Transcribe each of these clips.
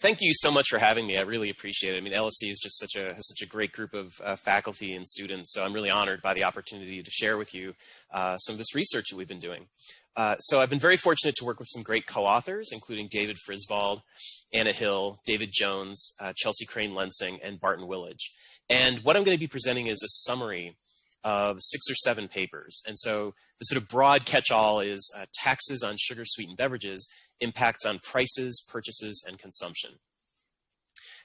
thank you so much for having me. I really appreciate it. I mean, LSE is just has such a great group of faculty and students, so I'm really honored by the opportunity to share with you some of this research that we've been doing. So I've been very fortunate to work with some great co-authors, including David Frisvold, Anna Hill, David Jones, Chelsea Crane-Lensing, and Barton Willage. And what I'm going to be presenting is a summary of 6 or 7 papers. And so the sort of broad catch-all is taxes on sugar-sweetened beverages, impacts on prices, purchases, and consumption.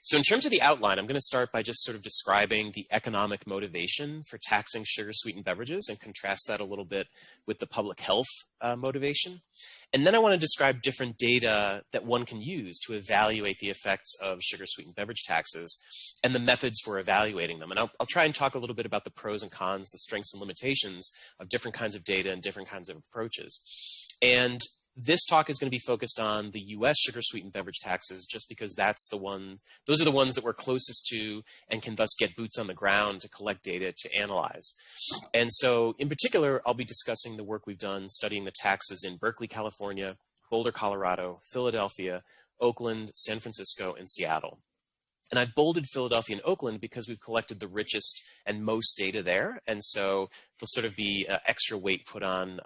So in terms of the outline, I'm going to start by just sort of describing the economic motivation for taxing sugar-sweetened beverages and contrast that a little bit with the public health motivation. And then I want to describe different data that one can use to evaluate the effects of sugar-sweetened beverage taxes and the methods for evaluating them. And I'll try and talk a little bit about the pros and cons, the strengths and limitations of different kinds of data and different kinds of approaches. And this talk is going to be focused on the U.S. sugar-sweetened beverage taxes, just because those are the ones that we're closest to and can thus get boots on the ground to collect data to analyze. And so in particular, I'll be discussing the work we've done studying the taxes in Berkeley, California, Boulder, Colorado, Philadelphia, Oakland, San Francisco, and Seattle. And I've bolded Philadelphia and Oakland because we've collected the richest and most data there. And so there'll sort of be extra weight put on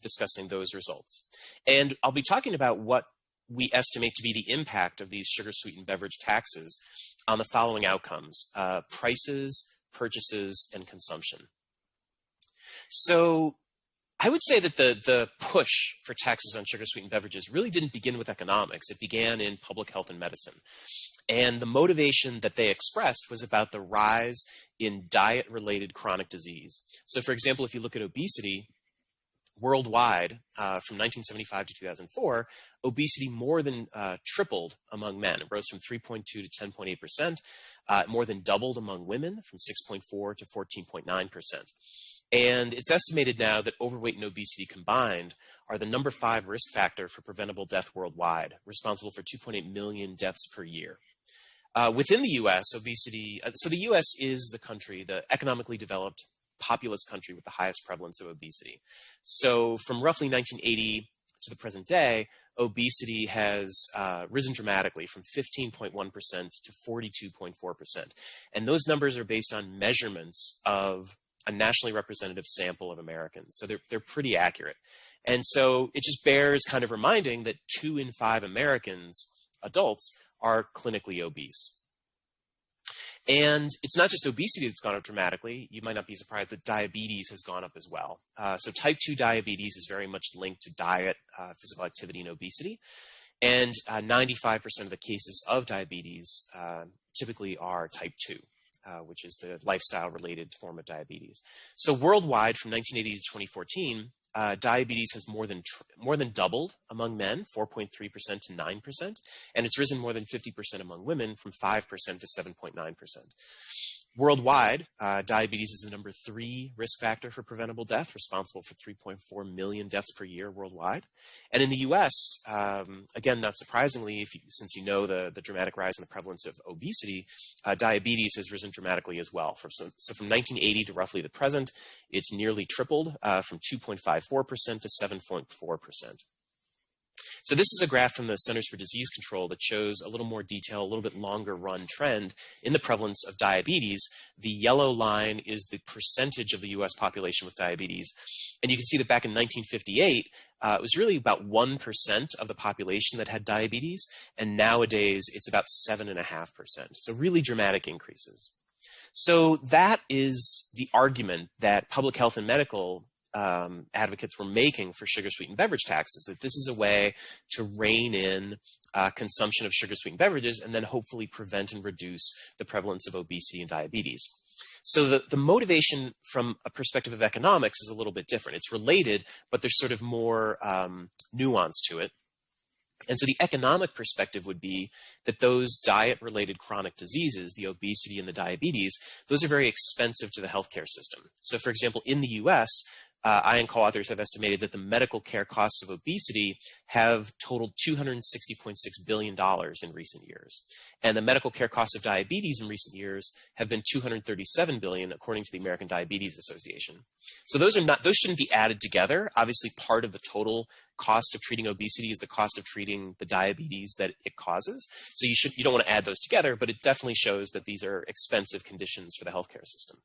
discussing those results. And I'll be talking about what we estimate to be the impact of these sugar-sweetened beverage taxes on the following outcomes: prices, purchases, and consumption. So I would say that the push for taxes on sugar-sweetened beverages really didn't begin with economics. It began in public health and medicine. And the motivation that they expressed was about the rise in diet-related chronic disease. So for example, if you look at obesity, worldwide, from 1975 to 2004, obesity more than tripled among men. It rose from 3.2 to 10.8%, more than doubled among women from 6.4 to 14.9%. And it's estimated now that overweight and obesity combined are the number 5 risk factor for preventable death worldwide, responsible for 2.8 million deaths per year. Within the U.S., obesity, so the U.S. is the country, the economically developed, populous country with the highest prevalence of obesity. So from roughly 1980 to the present day, obesity has risen dramatically from 15.1% to 42.4%. And those numbers are based on measurements of a nationally representative sample of Americans. So they're pretty accurate. And so it just bears kind of reminding that 2 in 5 Americans, adults, are clinically obese. And it's not just obesity that's gone up dramatically. You might not be surprised that diabetes has gone up as well. So type 2 diabetes is very much linked to diet, physical activity, and obesity. And 95% of the cases of diabetes typically are type 2. Which is the lifestyle-related form of diabetes. So worldwide, from 1980 to 2014, diabetes has more than doubled among men, 4.3% to 9%, and it's risen more than 50% among women, from 5% to 7.9%. Worldwide, diabetes is the number 3 risk factor for preventable death, responsible for 3.4 million deaths per year worldwide. And in the U.S., again, not surprisingly, since you know the dramatic rise in the prevalence of obesity, diabetes has risen dramatically as well. So from 1980 to roughly the present, it's nearly tripled, from 2.54% to 7.4%. So this is a graph from the Centers for Disease Control that shows a little more detail, a little bit longer run trend in the prevalence of diabetes. The yellow line is the percentage of the U.S. population with diabetes. And you can see that back in 1958, it was really about 1% of the population that had diabetes. And nowadays, it's about 7.5%. So really dramatic increases. So that is the argument that public health and medical advocates were making for sugar-sweetened beverage taxes, that this is a way to rein in consumption of sugar-sweetened beverages and then hopefully prevent and reduce the prevalence of obesity and diabetes. So the motivation from a perspective of economics is a little bit different. It's related, but there's sort of more nuance to it. And so the economic perspective would be that those diet-related chronic diseases, the obesity and the diabetes, those are very expensive to the healthcare system. So for example, in the U.S., I and co-authors have estimated that the medical care costs of obesity have totaled $260.6 billion in recent years. And the medical care costs of diabetes in recent years have been $237 billion, according to the American Diabetes Association. So those shouldn't be added together. Obviously, part of the total cost of treating obesity is the cost of treating the diabetes that it causes. So you don't want to add those together, but it definitely shows that these are expensive conditions for the healthcare system.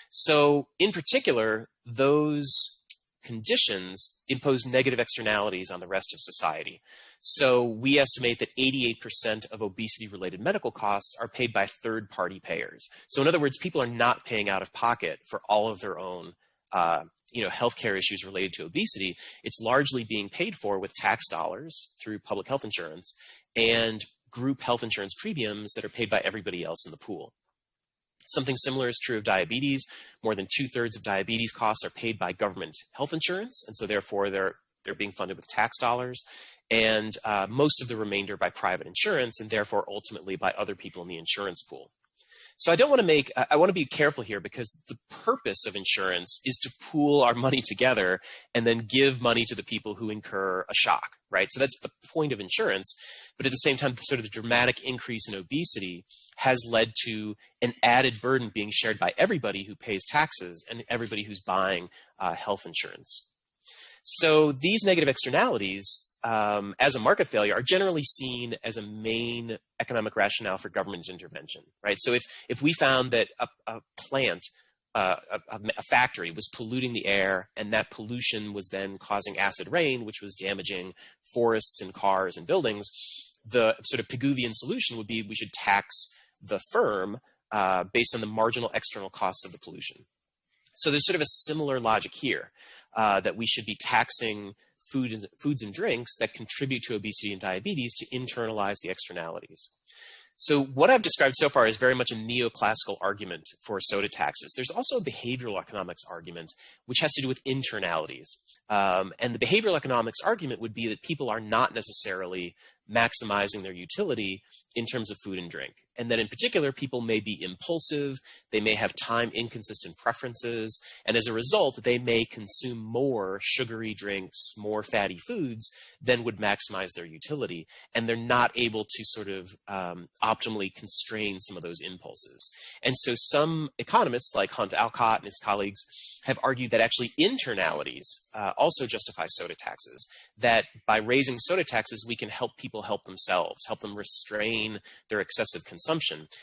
So in particular, those conditions impose negative externalities on the rest of society. So we estimate that 88% of obesity-related medical costs are paid by third-party payers. So in other words, people are not paying out of pocket for all of their own healthcare issues related to obesity. It's largely being paid for with tax dollars through public health insurance and group health insurance premiums that are paid by everybody else in the pool. Something similar is true of diabetes. More than 2/3 of diabetes costs are paid by government health insurance, and so therefore they're being funded with tax dollars, and most of the remainder by private insurance, and therefore ultimately by other people in the insurance pool. So I want to be careful here, because the purpose of insurance is to pool our money together and then give money to the people who incur a shock, right? So that's the point of insurance. But at the same time, sort of the dramatic increase in obesity has led to an added burden being shared by everybody who pays taxes and everybody who's buying health insurance. So these negative externalities as a market failure are generally seen as a main economic rationale for government intervention, right? So if we found that a plant, a factory was polluting the air, and that pollution was then causing acid rain, which was damaging forests and cars and buildings, the sort of Pigouvian solution would be we should tax the firm based on the marginal external costs of the pollution. So there's sort of a similar logic here, that we should be taxing foods and drinks that contribute to obesity and diabetes to internalize the externalities. So what I've described so far is very much a neoclassical argument for soda taxes. There's also a behavioral economics argument, which has to do with internalities. And the behavioral economics argument would be that people are not necessarily maximizing their utility in terms of food and drink. And that in particular, people may be impulsive, they may have time inconsistent preferences, and as a result, they may consume more sugary drinks, more fatty foods than would maximize their utility. And they're not able to sort of optimally constrain some of those impulses. And so some economists like Hunt Alcott and his colleagues have argued that actually internalities also justify soda taxes, that by raising soda taxes, we can help people help themselves, help them restrain their excessive consumption.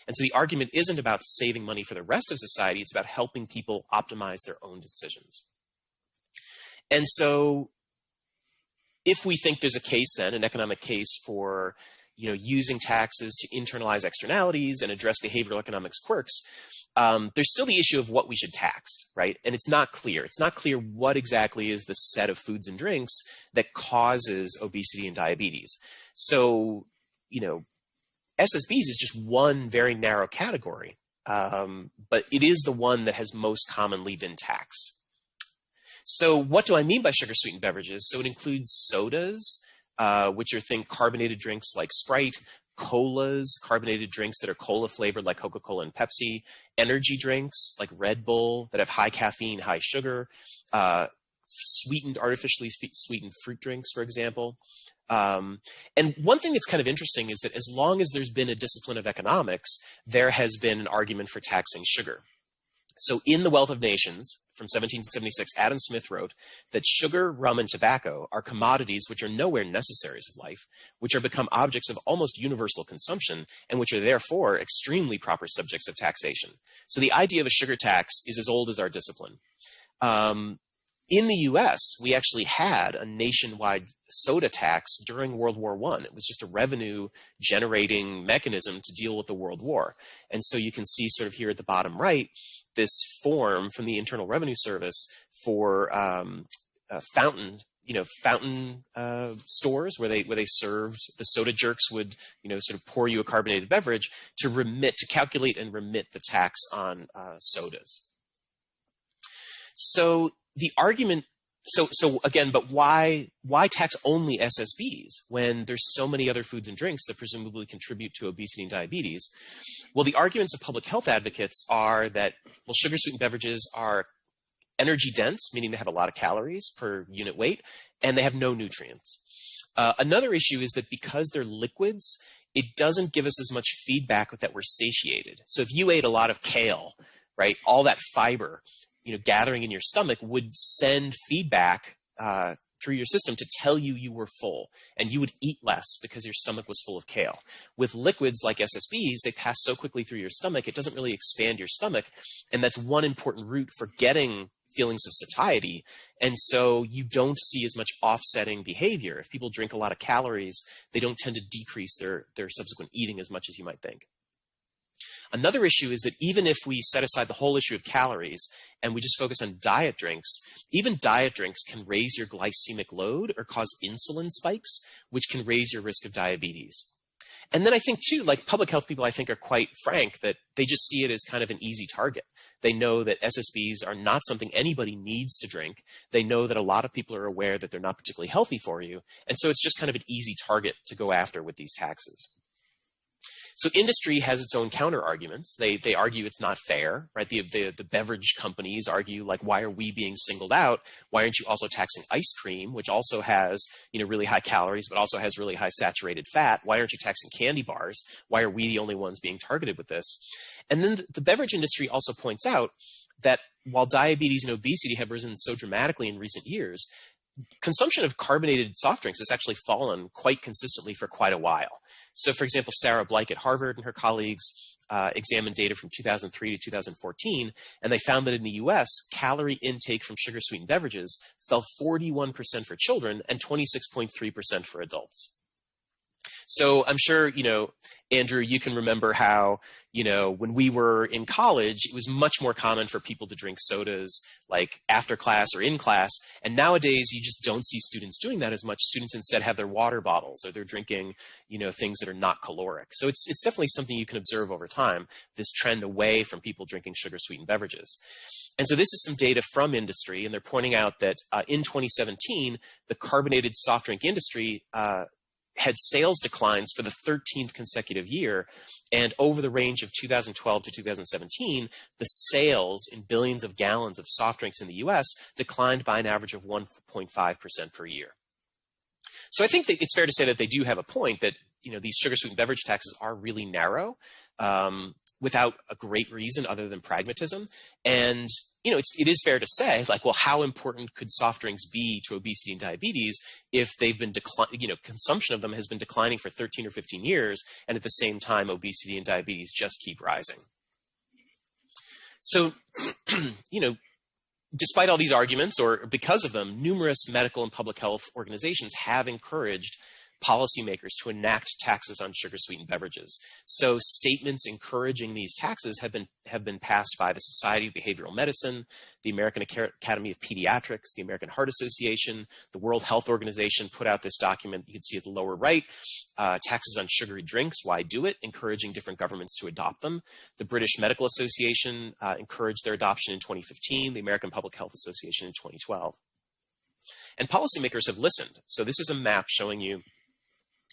And so the argument isn't about saving money for the rest of society, it's about helping people optimize their own decisions. And so if we think there's a case then, an economic case for using taxes to internalize externalities and address behavioral economics quirks, there's still the issue of what we should tax, right? And it's not clear. It's not clear what exactly is the set of foods and drinks that causes obesity and diabetes. So, SSBs is just one very narrow category, but it is the one that has most commonly been taxed. So what do I mean by sugar-sweetened beverages? So it includes sodas, which are carbonated drinks like Sprite, colas, carbonated drinks that are cola flavored like Coca-Cola and Pepsi, energy drinks like Red Bull that have high caffeine, high sugar, artificially sweetened fruit drinks, for example. And one thing that's kind of interesting is that as long as there's been a discipline of economics, there has been an argument for taxing sugar. So in The Wealth of Nations from 1776, Adam Smith wrote that sugar, rum, and tobacco are commodities which are nowhere necessaries of life, which are become objects of almost universal consumption, and which are therefore extremely proper subjects of taxation. So the idea of a sugar tax is as old as our discipline. In the US, we actually had a nationwide soda tax during World War I. It was just a revenue generating mechanism to deal with the World War. And so you can see sort of here at the bottom right, this form from the Internal Revenue Service for fountain stores where they served the soda jerks would sort of pour you a carbonated beverage to calculate and remit the tax on sodas. So the argument, so again, but why tax only SSBs when there's so many other foods and drinks that presumably contribute to obesity and diabetes? Well, the arguments of public health advocates are that, sugar-sweetened beverages are energy dense, meaning they have a lot of calories per unit weight, and they have no nutrients. Another issue is that because they're liquids, it doesn't give us as much feedback that we're satiated. So if you ate a lot of kale, right, all that fiber, gathering in your stomach would send feedback through your system to tell you were full, and you would eat less because your stomach was full of kale. With liquids like SSBs, they pass so quickly through your stomach, it doesn't really expand your stomach, and that's one important route for getting feelings of satiety. And so you don't see as much offsetting behavior. If people drink a lot of calories, they don't tend to decrease their subsequent eating as much as you might think. Another issue is that even if we set aside the whole issue of calories and we just focus on diet drinks, even diet drinks can raise your glycemic load or cause insulin spikes, which can raise your risk of diabetes. And then I think too, like public health people, I think are quite frank that they just see it as kind of an easy target. They know that SSBs are not something anybody needs to drink. They know that a lot of people are aware that they're not particularly healthy for you. And so it's just kind of an easy target to go after with these taxes. So industry has its own counter arguments. They argue it's not fair, right? The beverage companies argue, like, why are we being singled out? Why aren't you also taxing ice cream, which also has, really high calories, but also has really high saturated fat? Why aren't you taxing candy bars? Why are we the only ones being targeted with this? And then the beverage industry also points out that while diabetes and obesity have risen so dramatically in recent years, consumption of carbonated soft drinks has actually fallen quite consistently for quite a while. So, for example, Sarah Bleich at Harvard and her colleagues examined data from 2003 to 2014, and they found that in the U.S., calorie intake from sugar-sweetened beverages fell 41% for children and 26.3% for adults. So I'm sure, Andrew, you can remember how, when we were in college, it was much more common for people to drink sodas like after class or in class. And nowadays, you just don't see students doing that as much. Students instead have their water bottles or they're drinking, things that are not caloric. So it's definitely something you can observe over time, this trend away from people drinking sugar-sweetened beverages. And so this is some data from industry, and they're pointing out that in 2017, the carbonated soft drink industry had sales declines for the 13th consecutive year. And over the range of 2012 to 2017, the sales in billions of gallons of soft drinks in the US declined by an average of 1.5% per year. So I think that it's fair to say that they do have a point that, these sugar-sweetened beverage taxes are really narrow without a great reason other than pragmatism. And it is fair to say, like, well, how important could soft drinks be to obesity and diabetes if they've been consumption of them has been declining for 13 or 15 years, and at the same time, obesity and diabetes just keep rising. So, despite all these arguments, or because of them, numerous medical and public health organizations have encouraged policymakers to enact taxes on sugar-sweetened beverages. So statements encouraging these taxes have been passed by the Society of Behavioral Medicine, the American Academy of Pediatrics, the American Heart Association, the World Health Organization put out this document you can see at the lower right, taxes on sugary drinks, why do it, encouraging different governments to adopt them. The British Medical Association encouraged their adoption in 2015, the American Public Health Association in 2012. And policymakers have listened. So this is a map showing you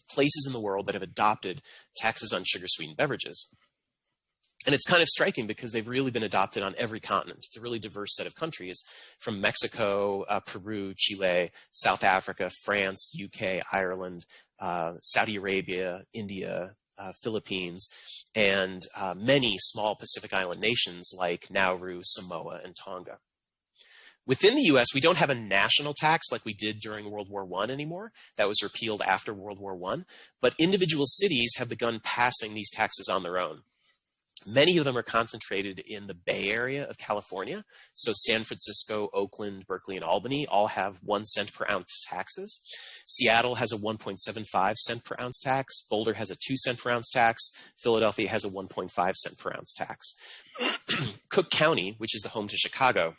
places in the world that have adopted taxes on sugar-sweetened beverages. And it's kind of striking because they've really been adopted on every continent. It's a really diverse set of countries, from Mexico, Peru, Chile, South Africa, France, UK, Ireland, Saudi Arabia, India, Philippines, and many small Pacific Island nations like Nauru, Samoa, and Tonga. Within the U.S., we don't have a national tax like we did during World War I anymore. That was repealed after World War I. But individual cities have begun passing these taxes on their own. Many of them are concentrated in the Bay Area of California. So San Francisco, Oakland, Berkeley, and Albany all have 1 cent per ounce taxes. Seattle has a 1.75 cent per ounce tax. Boulder has a 2 cent per ounce tax. Philadelphia has a 1.5 cent per ounce tax. Cook County, which is the home to Chicago,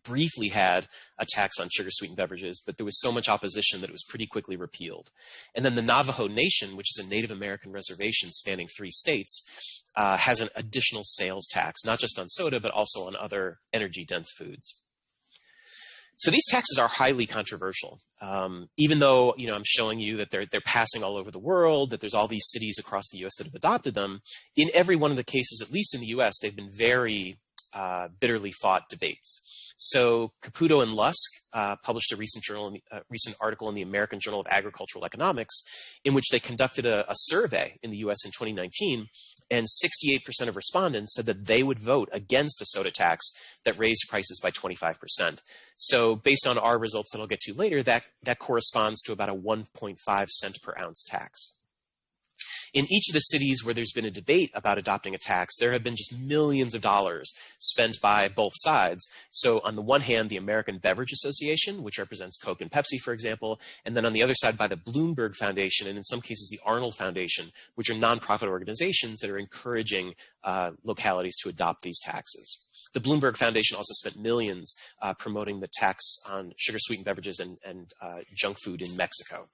briefly had a tax on sugar-sweetened beverages, but there was so much opposition that it was pretty quickly repealed. And then the Navajo Nation, which is a Native American reservation spanning 3 states, has an additional sales tax, not just on soda, but also on other energy-dense foods. So these taxes are highly controversial. Even though, I'm showing you that they're passing all over the world, that there's all these cities across the U.S. that have adopted them, in every one of the cases, at least in the U.S., they've been very bitterly fought debates. So Caputo and Lusk published a recent article in the American Journal of Agricultural Economics, in which they conducted a survey in the U.S. in 2019, and 68% of respondents said that they would vote against a soda tax that raised prices by 25%. So based on our results that I'll get to later, that corresponds to about a 1.5 cent per ounce tax. In each of the cities where there's been a debate about adopting a tax, there have been just millions of dollars spent by both sides. So on the one hand, the American Beverage Association, which represents Coke and Pepsi, for example, and then on the other side by the Bloomberg Foundation, and in some cases the Arnold Foundation, which are nonprofit organizations that are encouraging localities to adopt these taxes. The Bloomberg Foundation also spent millions promoting the tax on sugar-sweetened beverages and junk food in Mexico.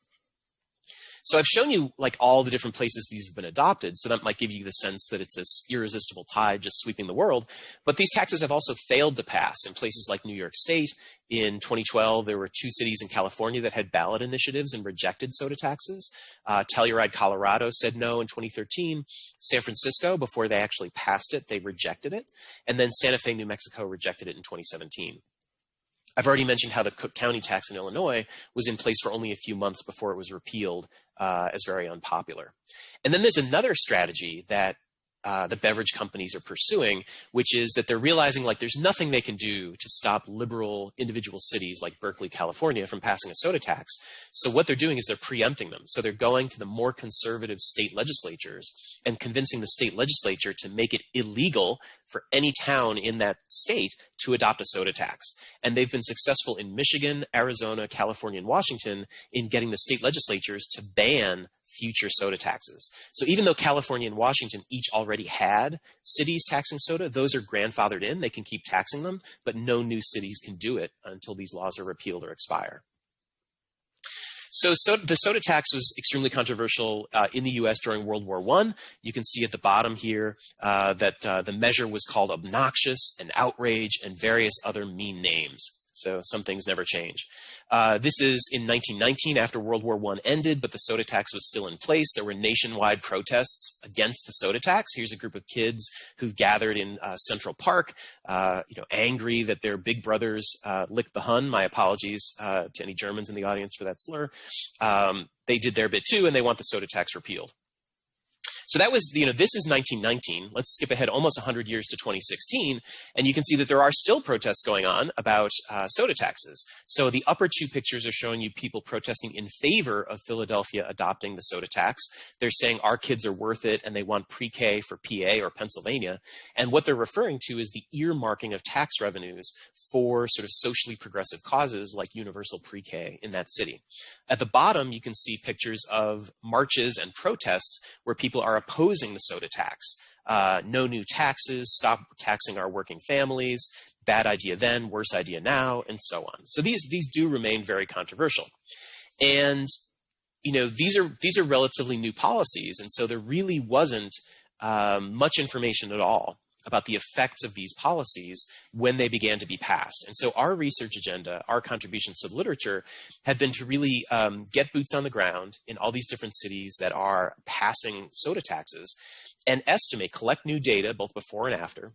So I've shown you like all the different places these have been adopted, so that might give you the sense that it's this irresistible tide just sweeping the world. But these taxes have also failed to pass in places like New York State. In 2012, there were 2 cities in California that had ballot initiatives and rejected soda taxes. Telluride, Colorado said no in 2013. San Francisco, before they actually passed it, they rejected it. And then Santa Fe, New Mexico rejected it in 2017. I've already mentioned how the Cook County tax in Illinois was in place for only a few months before it was repealed as very unpopular. And then there's another strategy that the beverage companies are pursuing, which is that they're realizing like there's nothing they can do to stop liberal individual cities like Berkeley, California from passing a soda tax. So what they're doing is they're preempting them. So they're going to the more conservative state legislatures and convincing the state legislature to make it illegal for any town in that state to adopt a soda tax. And they've been successful in Michigan, Arizona, California, and Washington in getting the state legislatures to ban future soda taxes. So even though California and Washington each already had cities taxing soda, those are grandfathered in. They can keep taxing them, but no new cities can do it until these laws are repealed or expire. So the soda tax was extremely controversial in the U.S. during World War I. You can see at the bottom here that the measure was called obnoxious and outrage and various other mean names. So some things never change. This is in 1919 after World War I ended, but the soda tax was still in place. There were nationwide protests against the soda tax. Here's a group of kids who've gathered in Central Park, angry that their big brothers licked the Hun. My apologies to any Germans in the audience for that slur. They did their bit too, and they want the soda tax repealed. So that was, this is 1919. Let's skip ahead almost 100 years to 2016, and you can see that there are still protests going on about soda taxes. So the upper 2 pictures are showing you people protesting in favor of Philadelphia adopting the soda tax. They're saying our kids are worth it, and they want pre-K for PA or Pennsylvania. And what they're referring to is the earmarking of tax revenues for sort of socially progressive causes like universal pre-K in that city. At the bottom, you can see pictures of marches and protests where people are opposing the soda tax. No new taxes, stop taxing our working families, bad idea then, worse idea now, and so on. So these do remain very controversial. And these are relatively new policies, and so there really wasn't much information at all about the effects of these policies when they began to be passed. And so our research agenda, our contributions to the literature, have been to really get boots on the ground in all these different cities that are passing soda taxes and collect new data both before and after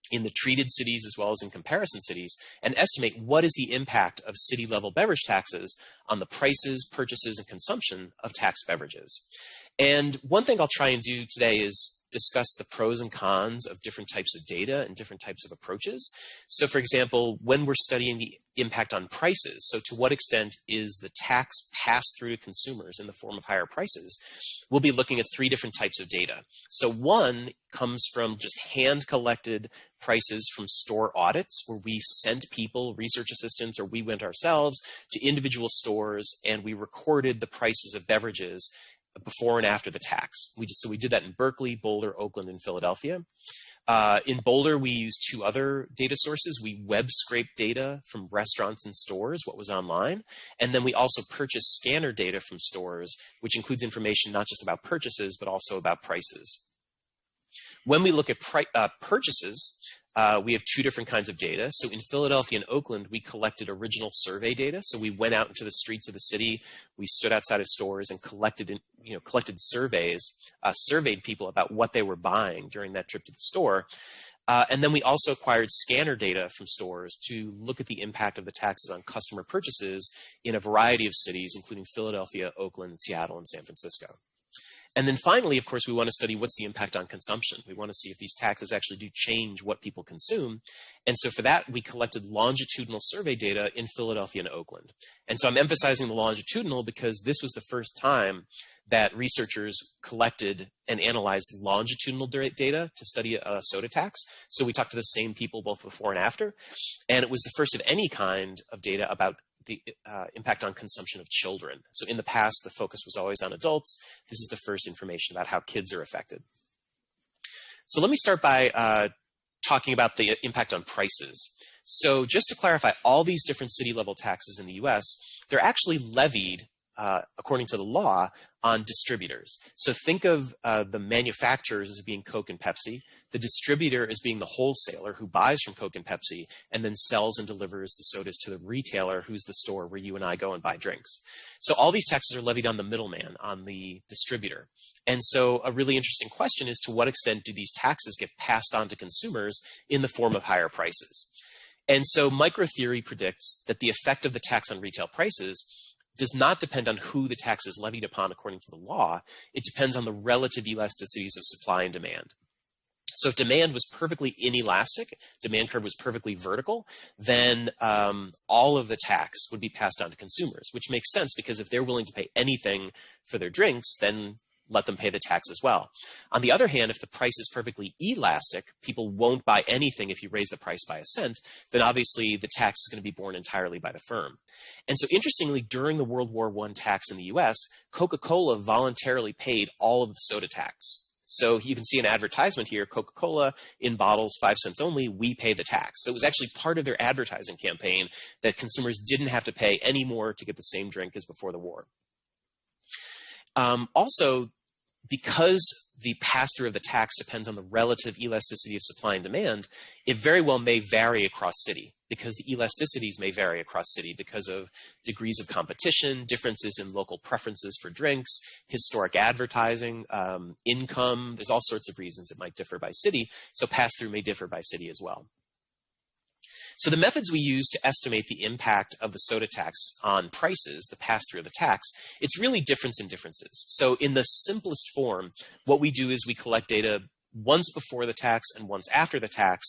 in the treated cities as well as in comparison cities, and estimate what is the impact of city-level beverage taxes on the prices, purchases, and consumption of taxed beverages. And one thing I'll try and do today is discuss the pros and cons of different types of data and different types of approaches. So for example, when we're studying the impact on prices, so to what extent is the tax passed through to consumers in the form of higher prices, we'll be looking at 3 different types of data. So one comes from just hand-collected prices from store audits, where we sent people, research assistants, or we went ourselves to individual stores and we recorded the prices of beverages before and after the tax. So we did that in Berkeley, Boulder, Oakland, and Philadelphia. In Boulder, we used 2 other data sources. We web scraped data from restaurants and stores, what was online, and then we also purchased scanner data from stores, which includes information not just about purchases, but also about prices. When we look at purchases, we have 2 different kinds of data. So in Philadelphia and Oakland, we collected original survey data. So we went out into the streets of the city, we stood outside of stores and collected surveys, surveyed people about what they were buying during that trip to the store. And then we also acquired scanner data from stores to look at the impact of the taxes on customer purchases in a variety of cities, including Philadelphia, Oakland, Seattle, and San Francisco. And then finally, of course, we want to study what's the impact on consumption. We want to see if these taxes actually do change what people consume. And so for that, we collected longitudinal survey data in Philadelphia and Oakland. And so I'm emphasizing the longitudinal because this was the first time that researchers collected and analyzed longitudinal data to study a soda tax. So we talked to the same people both before and after. And it was the first of any kind of data about the impact on consumption of children. So in the past, the focus was always on adults. This is the first information about how kids are affected. So let me start by talking about the impact on prices. So just to clarify, all these different city level taxes in the US, they're actually levied according to the law, on distributors. So think of the manufacturers as being Coke and Pepsi, the distributor as being the wholesaler who buys from Coke and Pepsi and then sells and delivers the sodas to the retailer, who's the store where you and I go and buy drinks. So all these taxes are levied on the middleman, on the distributor. And so a really interesting question is, to what extent do these taxes get passed on to consumers in the form of higher prices? And so microtheory predicts that the effect of the tax on retail prices does not depend on who the tax is levied upon according to the law. It depends on the relative elasticities of supply and demand. So if demand was perfectly inelastic, demand curve was perfectly vertical, then all of the tax would be passed on to consumers, which makes sense because if they're willing to pay anything for their drinks, then let them pay the tax as well. On the other hand, if the price is perfectly elastic, people won't buy anything if you raise the price by a cent, then obviously the tax is going to be borne entirely by the firm. And so interestingly, during the World War I tax in the US, Coca-Cola voluntarily paid all of the soda tax. So you can see an advertisement here, Coca-Cola in bottles, 5 cents only, we pay the tax. So it was actually part of their advertising campaign that consumers didn't have to pay any more to get the same drink as before the war. Also, because the pass-through of the tax depends on the relative elasticity of supply and demand, it very well may vary across city, because the elasticities may vary across city because of degrees of competition, differences in local preferences for drinks, historic advertising, income. There's all sorts of reasons it might differ by city, so pass-through may differ by city as well. So the methods we use to estimate the impact of the soda tax on prices, the pass-through of the tax, it's really difference in differences. So in the simplest form, what we do is we collect data once before the tax and once after the tax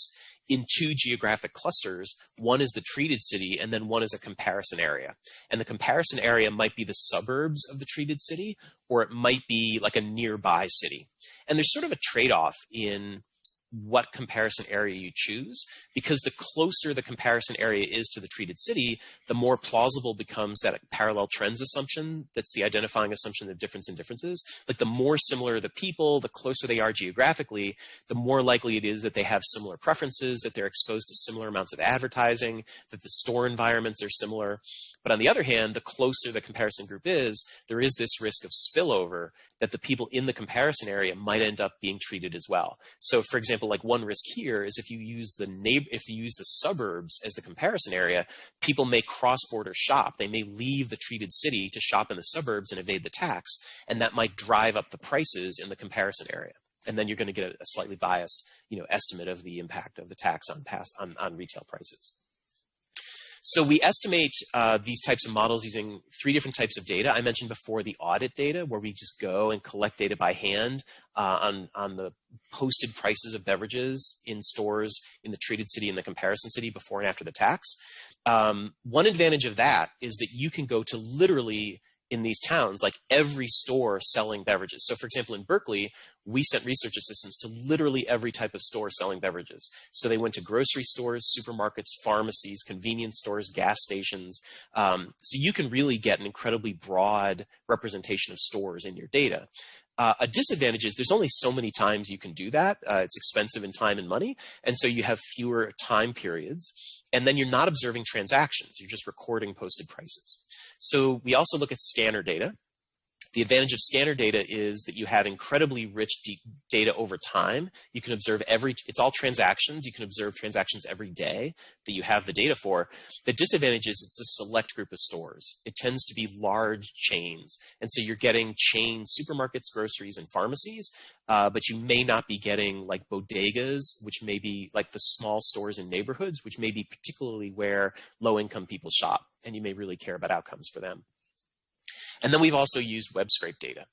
in 2 geographic clusters. One is the treated city, and then one is a comparison area. And the comparison area might be the suburbs of the treated city, or it might be like a nearby city. And there's sort of a trade-off in what comparison area you choose, because the closer the comparison area is to the treated city, the more plausible becomes that parallel trends assumption. That's the identifying assumption of difference in differences. Like the more similar the people, the closer they are geographically, the more likely it is that they have similar preferences, that they're exposed to similar amounts of advertising, that the store environments are similar. But on the other hand, the closer the comparison group is, there is this risk of spillover that the people in the comparison area might end up being treated as well. So for example, like one risk here is if you use the suburbs as the comparison area, people may cross-border shop. They may leave the treated city to shop in the suburbs and evade the tax, and that might drive up the prices in the comparison area. And then you're going to get a slightly biased, estimate of the impact of the tax on retail prices. So we estimate these types of models using 3 different types of data. I mentioned before the audit data, where we just go and collect data by hand on the posted prices of beverages in stores in the treated city and the comparison city before and after the tax. One advantage of that is that you can go to literally in these towns, like every store selling beverages. So for example, in Berkeley, we sent research assistants to literally every type of store selling beverages. So they went to grocery stores, supermarkets, pharmacies, convenience stores, gas stations. So you can really get an incredibly broad representation of stores in your data. A disadvantage is there's only so many times you can do that. It's expensive in time and money, and so you have fewer time periods. And then you're not observing transactions. You're just recording posted prices. So we also look at scanner data. The advantage of scanner data is that you have incredibly rich data over time. You can observe it's all transactions. You can observe transactions every day that you have the data for. The disadvantage is it's a select group of stores. It tends to be large chains. And so you're getting chain supermarkets, groceries, and pharmacies, but you may not be getting like bodegas, which may be like the small stores in neighborhoods, which may be particularly where low-income people shop, and you may really care about outcomes for them. And then we've also used web scrape data.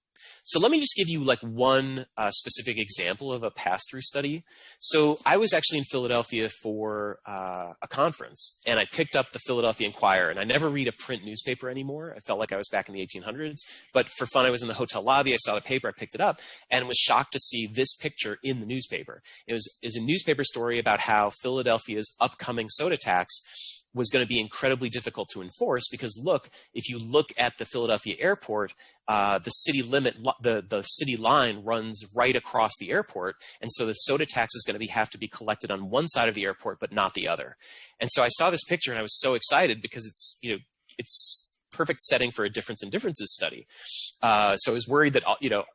So let me just give you like one specific example of a pass-through study. So I was actually in Philadelphia for a conference, and I picked up the Philadelphia Inquirer, and I never read a print newspaper anymore. I felt like I was back in the 1800s, but for fun, I was in the hotel lobby. I saw the paper, I picked it up, and was shocked to see this picture in the newspaper. It was a newspaper story about how Philadelphia's upcoming soda tax was going to be incredibly difficult to enforce because, look, if you look at the Philadelphia airport, the city limit, the city line runs right across the airport, and so the soda tax is going to have to be collected on one side of the airport but not the other. And so I saw this picture and I was so excited because it's perfect setting for a difference in differences study. So I was worried that,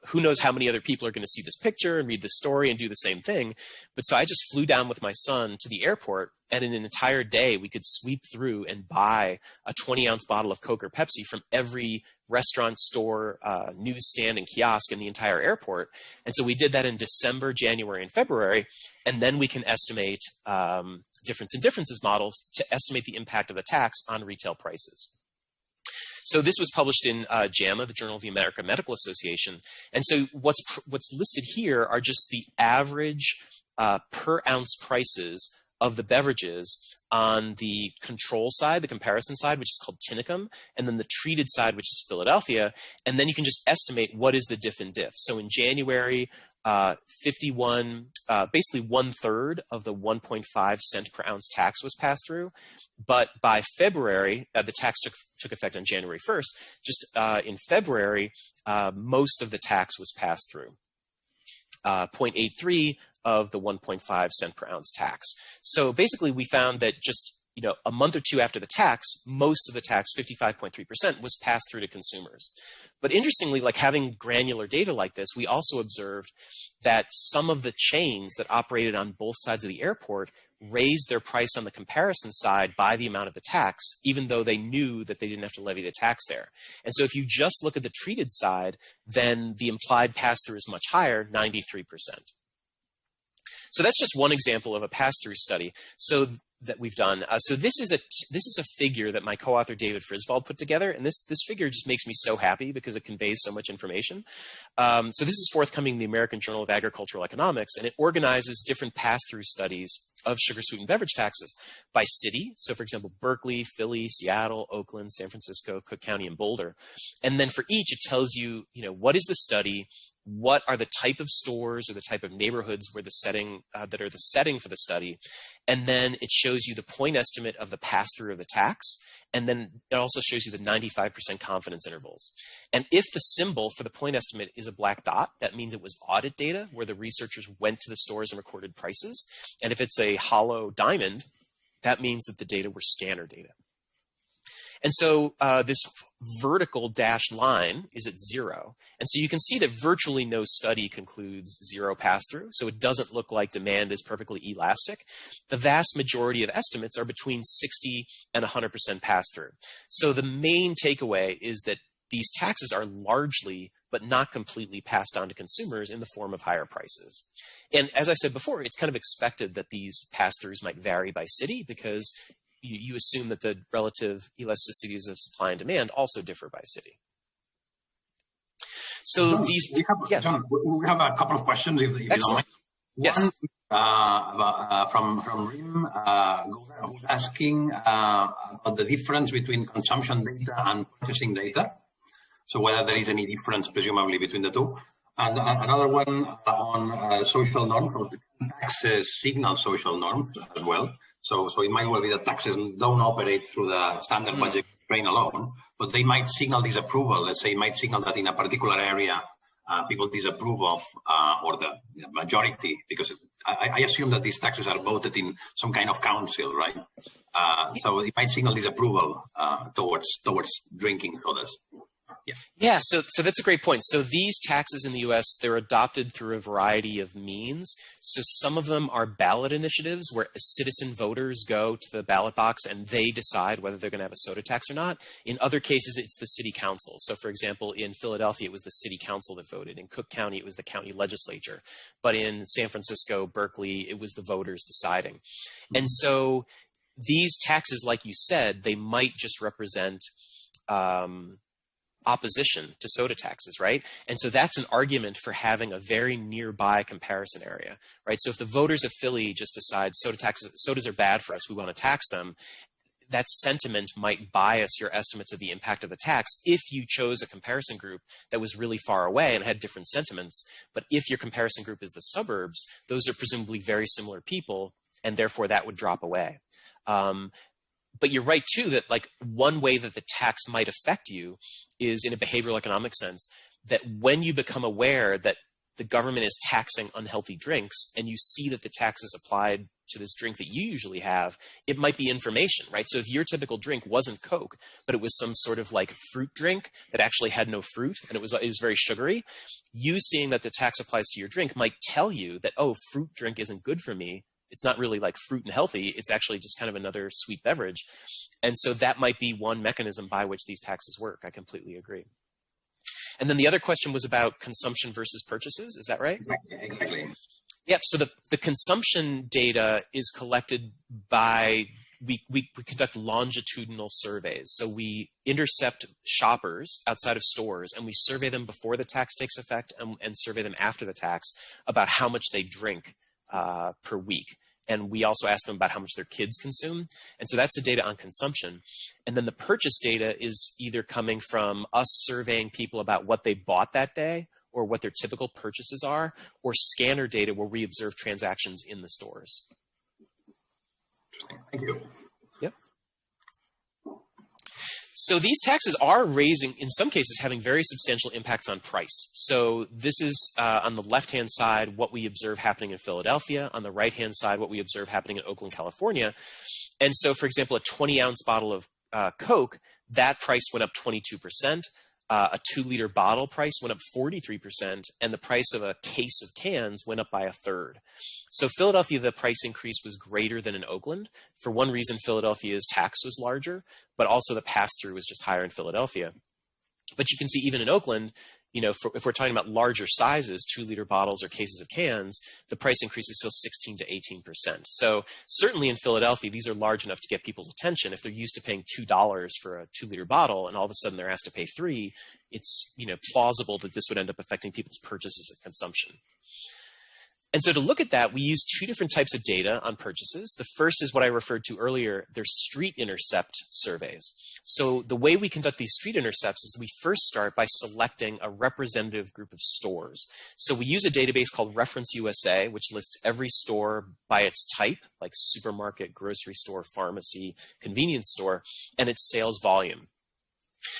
who knows how many other people are going to see this picture and read the story and do the same thing. But so I just flew down with my son to the airport, and in an entire day, we could sweep through and buy a 20-ounce bottle of Coke or Pepsi from every restaurant, store, newsstand, and kiosk in the entire airport. And so we did that in December, January, and February. And then we can estimate difference in differences models to estimate the impact of the tax on retail prices. So this was published in JAMA, the Journal of the American Medical Association. And so what's listed here are just the average per ounce prices of the beverages on the control side, the comparison side, which is called Tinicum, and then the treated side, which is Philadelphia. And then you can just estimate what is the diff in diff. So in January, 51, basically 1/3 of the 1.5 cent per ounce tax was passed through. But by February, the tax took effect on January 1st. Just in February, most of the tax was passed through. 0.83 of the 1.5 cent per ounce tax. So basically we found that just a month or two after the tax, most of the tax, 55.3%, was passed through to consumers. But interestingly, like having granular data like this, we also observed that some of the chains that operated on both sides of the airport raised their price on the comparison side by the amount of the tax, even though they knew that they didn't have to levy the tax there. And so if you just look at the treated side, then the implied pass-through is much higher, 93%. So that's just one example of a pass-through study that we've done. So this is a figure that my co-author David Frisvold put together, and this figure just makes me so happy because it conveys so much information. So this is forthcoming in the American Journal of Agricultural Economics, and it organizes different pass-through studies of sugar-sweetened beverage taxes by city. So for example, Berkeley, Philly, Seattle, Oakland, San Francisco, Cook County, and Boulder. And then for each, it tells you, what is the study, what are the type of stores or the type of neighborhoods where the setting that are the setting for the study, and then it shows you the point estimate of the pass-through of the tax, and then it also shows you the 95% confidence intervals. And if the symbol for the point estimate is a black dot, that means it was audit data where the researchers went to the stores and recorded prices. And if it's a hollow diamond, that means that the data were scanner data. And so this vertical dashed line is at 0. And so you can see that virtually no study concludes 0 pass-through. So it doesn't look like demand is perfectly elastic. The vast majority of estimates are between 60 and 100% pass-through. So the main takeaway is that these taxes are largely, but not completely, passed on to consumers in the form of higher prices. And as I said before, it's kind of expected that these pass-throughs might vary by city because you assume that the relative elasticities of supply and demand also differ by city. So John, John, we have a couple of questions, if you don't mind. Yes. One from Rim, who's asking about the difference between consumption data and purchasing data. So whether there is any difference, presumably, between the two. And another one on social norms. Taxes signal social norms as well. So it might well be that taxes don't operate through the standard budget train alone, but they might signal disapproval. Let's say it might signal that in a particular area, people disapprove of, or the majority, because I assume that these taxes are voted in some kind of council, right? So it might signal disapproval towards drinking sodas. Yeah, so that's a great point. So these taxes in the US, they're adopted through a variety of means. So some of them are ballot initiatives where citizen voters go to the ballot box and they decide whether they're going to have a soda tax or not. In other cases, it's the city council. So for example, in Philadelphia, it was the city council that voted. In Cook County, it was the county legislature. But in San Francisco, Berkeley, it was the voters deciding. And so these taxes, like you said, they might just represent opposition to soda taxes, right? And so that's an argument for having a very nearby comparison area, right? So if the voters of Philly just decide sodas are bad for us, we want to tax them, that sentiment might bias your estimates of the impact of the tax if you chose a comparison group that was really far away and had different sentiments. But if your comparison group is the suburbs, those are presumably very similar people, and therefore that would drop away. But you're right, too, that like one way that the tax might affect you is in a behavioral economic sense, that when you become aware that the government is taxing unhealthy drinks and you see that the tax is applied to this drink that you usually have, it might be information, right? So if your typical drink wasn't Coke, but it was some sort of like fruit drink that actually had no fruit and it was very sugary, you seeing that the tax applies to your drink might tell you that, oh, fruit drink isn't good for me. It's not really like fruit and healthy. It's actually just kind of another sweet beverage. And so that might be one mechanism by which these taxes work. I completely agree. And then the other question was about consumption versus purchases. Is that right? Exactly. Yep. So the consumption data is collected by, we conduct longitudinal surveys. So we intercept shoppers outside of stores and we survey them before the tax takes effect and survey them after the tax about how much they drink per week. And we also ask them about how much their kids consume. And so that's the data on consumption. And then the purchase data is either coming from us surveying people about what they bought that day or what their typical purchases are, or scanner data where we observe transactions in the stores. Thank you. Yep. So these taxes are raising, in some cases, having very substantial impacts on price. So this is on the left-hand side, what we observe happening in Philadelphia. On the right-hand side, what we observe happening in Oakland, California. And so, for example, a 20-ounce bottle of Coke, that price went up 22%. A 2-liter bottle price went up 43%, and the price of a case of cans went up by a third. So Philadelphia, the price increase was greater than in Oakland. For one reason, Philadelphia's tax was larger, but also the pass-through was just higher in Philadelphia. But you can see even in Oakland, you know, if we're talking about larger sizes, 2-liter bottles or cases of cans, the price increase is still 16 to 18%. So certainly in Philadelphia, these are large enough to get people's attention. If they're used to paying $2 for a 2-liter bottle and all of a sudden they're asked to pay $3, it's, you know, plausible that this would end up affecting people's purchases and consumption. And so to look at that, we use two different types of data on purchases. The first is what I referred to earlier. They're street intercept surveys. So the way we conduct these street intercepts is we first start by selecting a representative group of stores. So we use a database called Reference USA, which lists every store by its type, like supermarket, grocery store, pharmacy, convenience store, and its sales volume.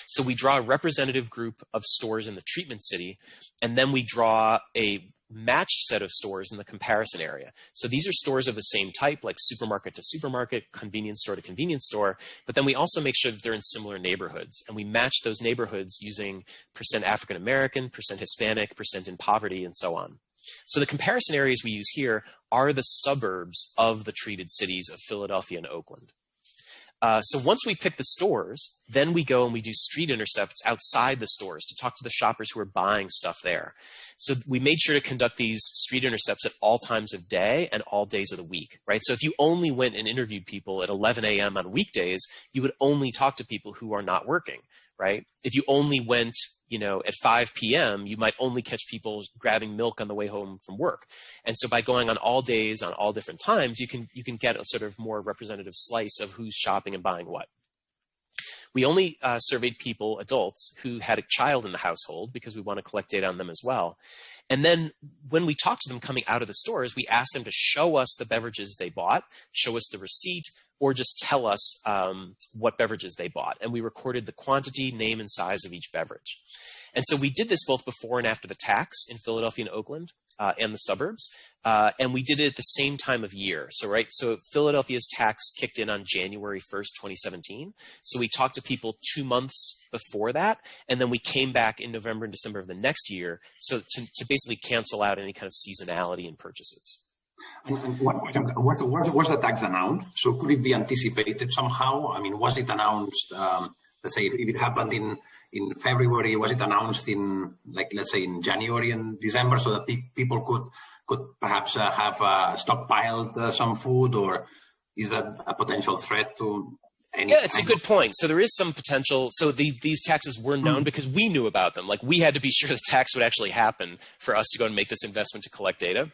So we draw a representative group of stores in the treatment city, and then we draw a matched set of stores in the comparison area. So these are stores of the same type, like supermarket to supermarket, convenience store to convenience store, but then we also make sure that they're in similar neighborhoods, and we match those neighborhoods using percent African American, percent Hispanic, percent in poverty, and so on. So the comparison areas we use here are the suburbs of the treated cities of Philadelphia and Oakland. So once we pick the stores, then we go and we do street intercepts outside the stores to talk to the shoppers who are buying stuff there. So we made sure to conduct these street intercepts at all times of day and all days of the week, right? So if you only went and interviewed people at 11 a.m. on weekdays, you would only talk to people who are not working, right? If you only went, you know, at 5 p.m., you might only catch people grabbing milk on the way home from work. And so by going on all days, on all different times, you can get a sort of more representative slice of who's shopping and buying what. We only surveyed people, adults, who had a child in the household because we want to collect data on them as well. And then when we talked to them coming out of the stores, we asked them to show us the beverages they bought, show us the receipt, or just tell us what beverages they bought. And we recorded the quantity, name, and size of each beverage. And so we did this both before and after the tax in Philadelphia and Oakland. and the suburbs. And we did it at the same time of year. So Philadelphia's tax kicked in on January 1st, 2017. So we talked to people 2 months before that, and then we came back in November and December of the next year, so to basically cancel out any kind of seasonality in purchases. And was the tax announced? So could it be anticipated somehow? I mean, was it announced, let's say if it happened in February, was it announced in, like, let's say in January and December, so that people could perhaps have stockpiled some food, or is that a potential threat to any? Yeah, it's a good point. So there is some potential. So these taxes were known because we knew about them. Like, we had to be sure the tax would actually happen for us to go and make this investment to collect data.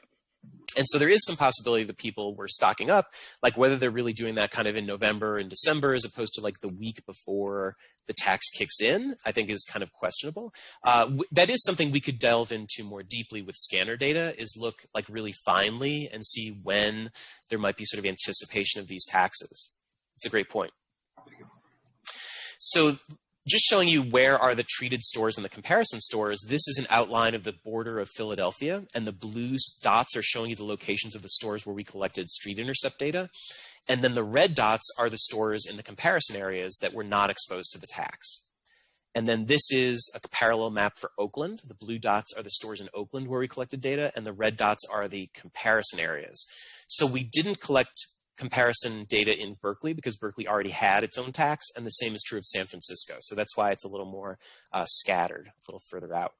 And so there is some possibility that people were stocking up, like whether they're really doing that kind of in November and December as opposed to like the week before the tax kicks in, I think is kind of questionable. That is something we could delve into more deeply with scanner data, is look like really finely and see when there might be sort of anticipation of these taxes. It's a great point. So just showing you where are the treated stores and the comparison stores, this is an outline of the border of Philadelphia, and the blue dots are showing you the locations of the stores where we collected street intercept data. And then the red dots are the stores in the comparison areas that were not exposed to the tax. And then this is a parallel map for Oakland. The blue dots are the stores in Oakland where we collected data, and the red dots are the comparison areas. So we didn't collect comparison data in Berkeley because Berkeley already had its own tax, and the same is true of San Francisco. So that's why it's a little more scattered, a little further out.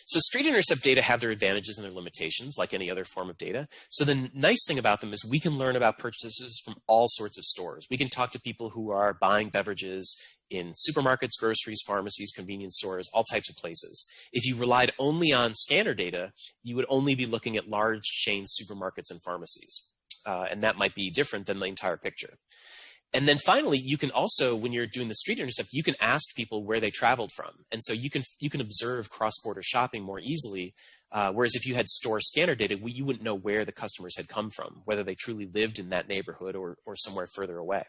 So street intercept data have their advantages and their limitations, like any other form of data. So the nice thing about them is we can learn about purchases from all sorts of stores. We can talk to people who are buying beverages in supermarkets, groceries, pharmacies, convenience stores, all types of places. If you relied only on scanner data, you would only be looking at large chain supermarkets and pharmacies. And that might be different than the entire picture. And then finally, you can also, when you're doing the street intercept, you can ask people where they traveled from. And so you can observe cross-border shopping more easily. Whereas if you had store scanner data, you wouldn't know where the customers had come from, whether they truly lived in that neighborhood or somewhere further away.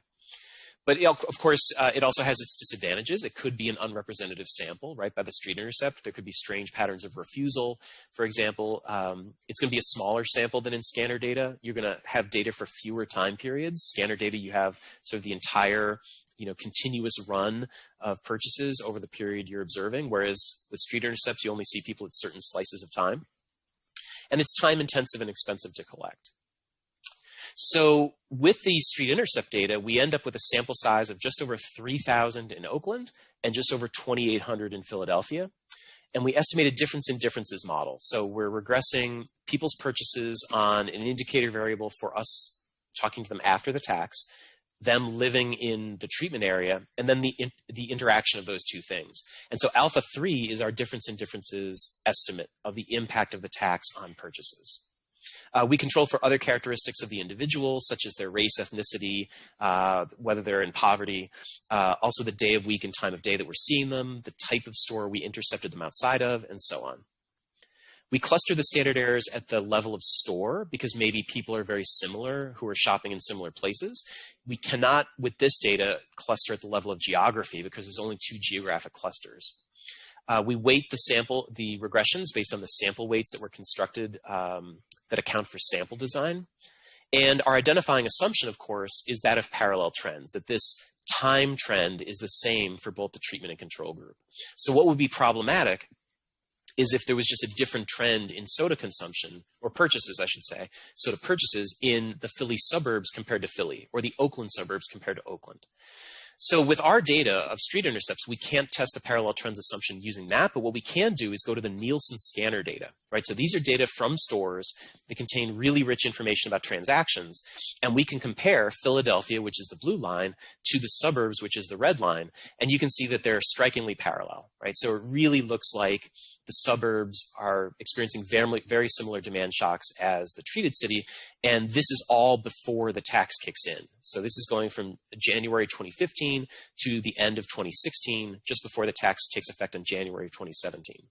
But of course, it also has its disadvantages. It could be an unrepresentative sample, right, by the street intercept. There could be strange patterns of refusal. For example, it's going to be a smaller sample than in scanner data. You're going to have data for fewer time periods. Scanner data, you have sort of the entire, continuous run of purchases over the period you're observing, whereas with street intercepts, you only see people at certain slices of time. And it's time intensive and expensive to collect. So with the street intercept data, we end up with a sample size of just over 3,000 in Oakland and just over 2,800 in Philadelphia. And we estimate a difference in differences model. So we're regressing people's purchases on an indicator variable for us talking to them after the tax, them living in the treatment area, and then the interaction of those two things. And so alpha 3 is our difference in differences estimate of the impact of the tax on purchases. We control for other characteristics of the individual, such as their race, ethnicity, whether they're in poverty, also the day of week and time of day that we're seeing them, the type of store we intercepted them outside of, and so on. We cluster the standard errors at the level of store because maybe people are very similar who are shopping in similar places. We cannot, with this data, cluster at the level of geography because there's only 2 geographic clusters. We weight the regressions based on the sample weights that were constructed that account for sample design. And our identifying assumption, of course, is that of parallel trends, that this time trend is the same for both the treatment and control group. So what would be problematic is if there was just a different trend in soda consumption, or purchases, I should say, soda purchases in the Philly suburbs compared to Philly, or the Oakland suburbs compared to Oakland. So with our data of street intercepts, we can't test the parallel trends assumption using that, but what we can do is go to the Nielsen scanner data, right? So these are data from stores that contain really rich information about transactions, and we can compare Philadelphia, which is the blue line, to the suburbs, which is the red line, and you can see that they're strikingly parallel, right? So it really looks like the suburbs are experiencing very similar demand shocks as the treated city, and this is all before the tax kicks in. So this is going from January 2015 to the end of 2016, just before the tax takes effect in January of 2017.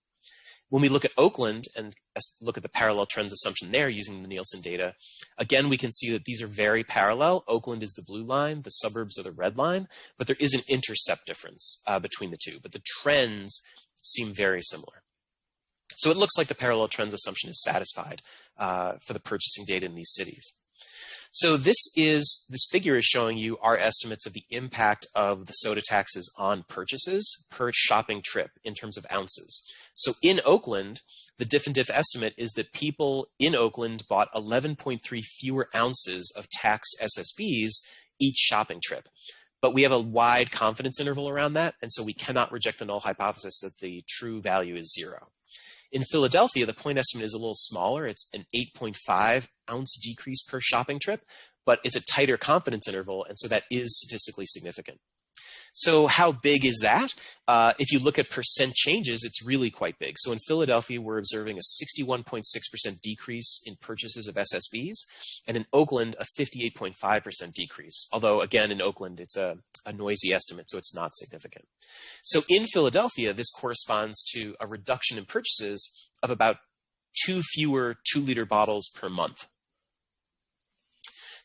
When we look at Oakland and look at the parallel trends assumption there using the Nielsen data, again, we can see that these are very parallel. Oakland is the blue line, the suburbs are the red line, but there is an intercept difference between the two, but the trends seem very similar. So it looks like the parallel trends assumption is satisfied for the purchasing data in these cities. So this figure is showing you our estimates of the impact of the soda taxes on purchases per shopping trip in terms of ounces. So in Oakland, the diff and diff estimate is that people in Oakland bought 11.3 fewer ounces of taxed SSBs each shopping trip. But we have a wide confidence interval around that, and so we cannot reject the null hypothesis that the true value is 0. In Philadelphia, the point estimate is a little smaller. It's an 8.5 ounce decrease per shopping trip, but it's a tighter confidence interval, and so that is statistically significant. So how big is that? If you look at percent changes, it's really quite big. So in Philadelphia, we're observing a 61.6% decrease in purchases of SSBs, and in Oakland, a 58.5% decrease. Although, again, in Oakland, it's a noisy estimate, so it's not significant. So in Philadelphia, this corresponds to a reduction in purchases of about 2 fewer 2-liter bottles per month.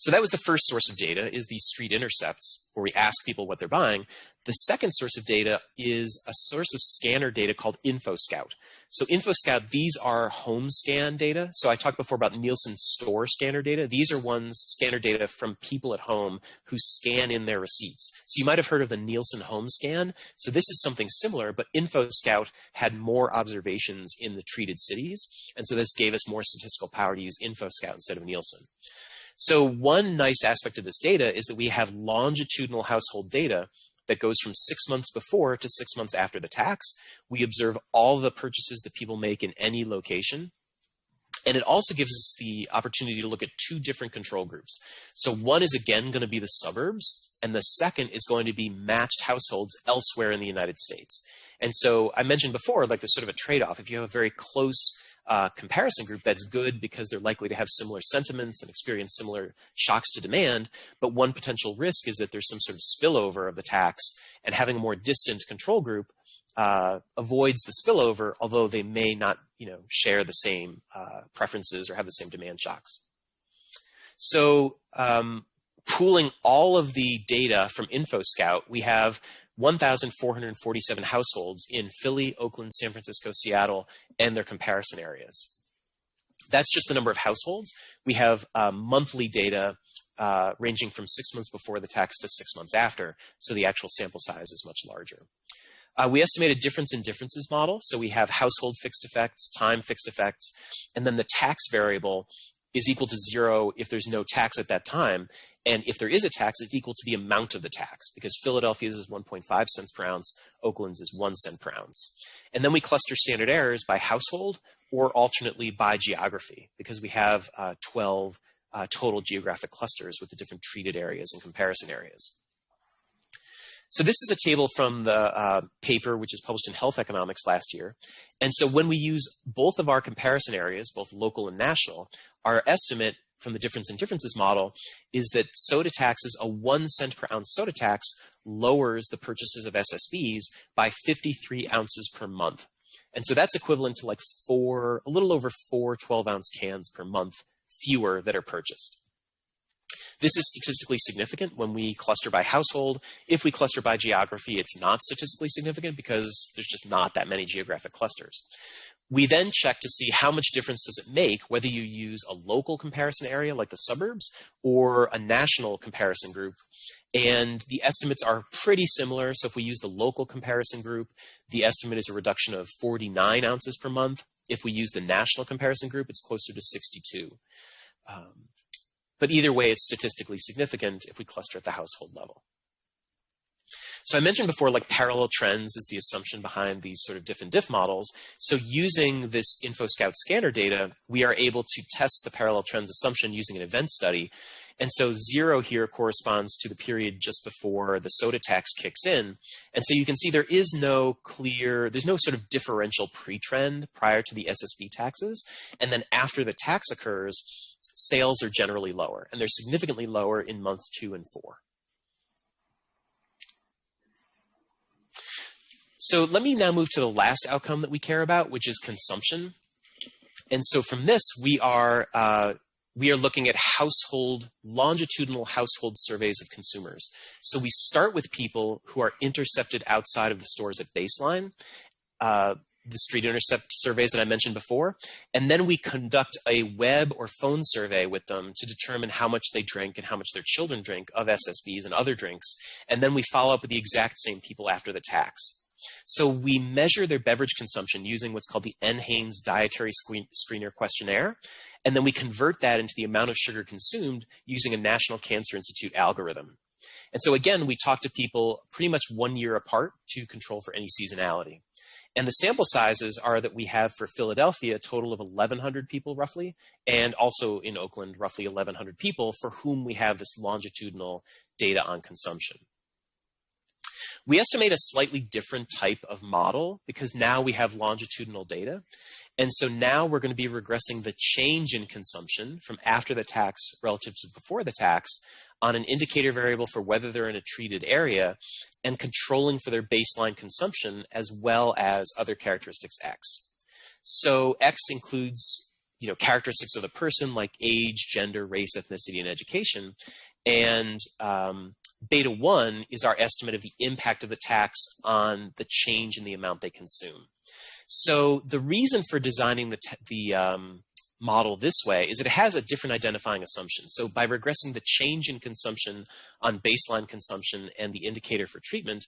So that was the first source of data, is these street intercepts, where we ask people what they're buying. The second source of data is a source of scanner data called InfoScout. So InfoScout, these are home scan data. So I talked before about Nielsen store scanner data. These are scanner data from people at home who scan in their receipts. So you might have heard of the Nielsen home scan. So this is something similar, but InfoScout had more observations in the treated cities. And so this gave us more statistical power to use InfoScout instead of Nielsen. So one nice aspect of this data is that we have longitudinal household data that goes from 6 months before to 6 months after the tax. We observe all the purchases that people make in any location. And it also gives us the opportunity to look at 2 different control groups. So one is, again, going to be the suburbs, and the second is going to be matched households elsewhere in the United States. And so I mentioned before, like there's sort of a trade-off. If you have a very close comparison group, that's good because they're likely to have similar sentiments and experience similar shocks to demand. But one potential risk is that there's some sort of spillover of the tax, and having a more distant control group avoids the spillover, although they may not, share the same preferences or have the same demand shocks. So pooling all of the data from InfoScout, we have 1,447 households in Philly, Oakland, San Francisco, Seattle, and their comparison areas. That's just the number of households. We have monthly data ranging from 6 months before the tax to 6 months after, so the actual sample size is much larger. We estimate a difference in differences model, so we have household fixed effects, time fixed effects, and then the tax variable is equal to 0 if there's no tax at that time. And if there is a tax, it's equal to the amount of the tax, because Philadelphia's is 1.5 cents per ounce, Oakland's is 1 cent per ounce. And then we cluster standard errors by household or alternately by geography, because we have 12 total geographic clusters with the different treated areas and comparison areas. So this is a table from the paper which is published in Health Economics last year. And so when we use both of our comparison areas, both local and national, our estimate from the difference in differences model is that soda taxes, a 1 cent per ounce soda tax, lowers the purchases of SSBs by 53 ounces per month. And so that's equivalent to like a little over 4 12-ounce cans per month fewer that are purchased. This is statistically significant when we cluster by household. If we cluster by geography, it's not statistically significant because there's just not that many geographic clusters. We then check to see how much difference does it make whether you use a local comparison area like the suburbs or a national comparison group. And the estimates are pretty similar. So if we use the local comparison group, the estimate is a reduction of 49 ounces per month. If we use the national comparison group, it's closer to 62. But either way, it's statistically significant if we cluster at the household level. So I mentioned before, like parallel trends is the assumption behind these sort of diff and diff models. So using this InfoScout scanner data, we are able to test the parallel trends assumption using an event study. And so 0 here corresponds to the period just before the soda tax kicks in. And so you can see there's no sort of differential pre-trend prior to the SSB taxes. And then after the tax occurs, sales are generally lower, and they're significantly lower in months 2 and 4. So let me now move to the last outcome that we care about, which is consumption. And so from this, we are looking at longitudinal household surveys of consumers. So we start with people who are intercepted outside of the stores at baseline. the street intercept surveys that I mentioned before, and then we conduct a web or phone survey with them to determine how much they drink and how much their children drink of SSBs and other drinks, and then we follow up with the exact same people after the tax. So we measure their beverage consumption using what's called the NHANES Dietary Screener Questionnaire, and then we convert that into the amount of sugar consumed using a National Cancer Institute algorithm. And so again, we talk to people pretty much 1 year apart to control for any seasonality. And the sample sizes are that we have for Philadelphia a total of 1,100 people roughly, and also in Oakland roughly 1,100 people for whom we have this longitudinal data on consumption. We estimate a slightly different type of model because now we have longitudinal data. And so now we're going to be regressing the change in consumption from after the tax relative to before the tax on an indicator variable for whether they're in a treated area and controlling for their baseline consumption as well as other characteristics X. So X includes, characteristics of the person like age, gender, race, ethnicity, and education. And beta 1 is our estimate of the impact of the tax on the change in the amount they consume. So the reason for designing the model this way is that it has a different identifying assumption. So by regressing the change in consumption on baseline consumption and the indicator for treatment,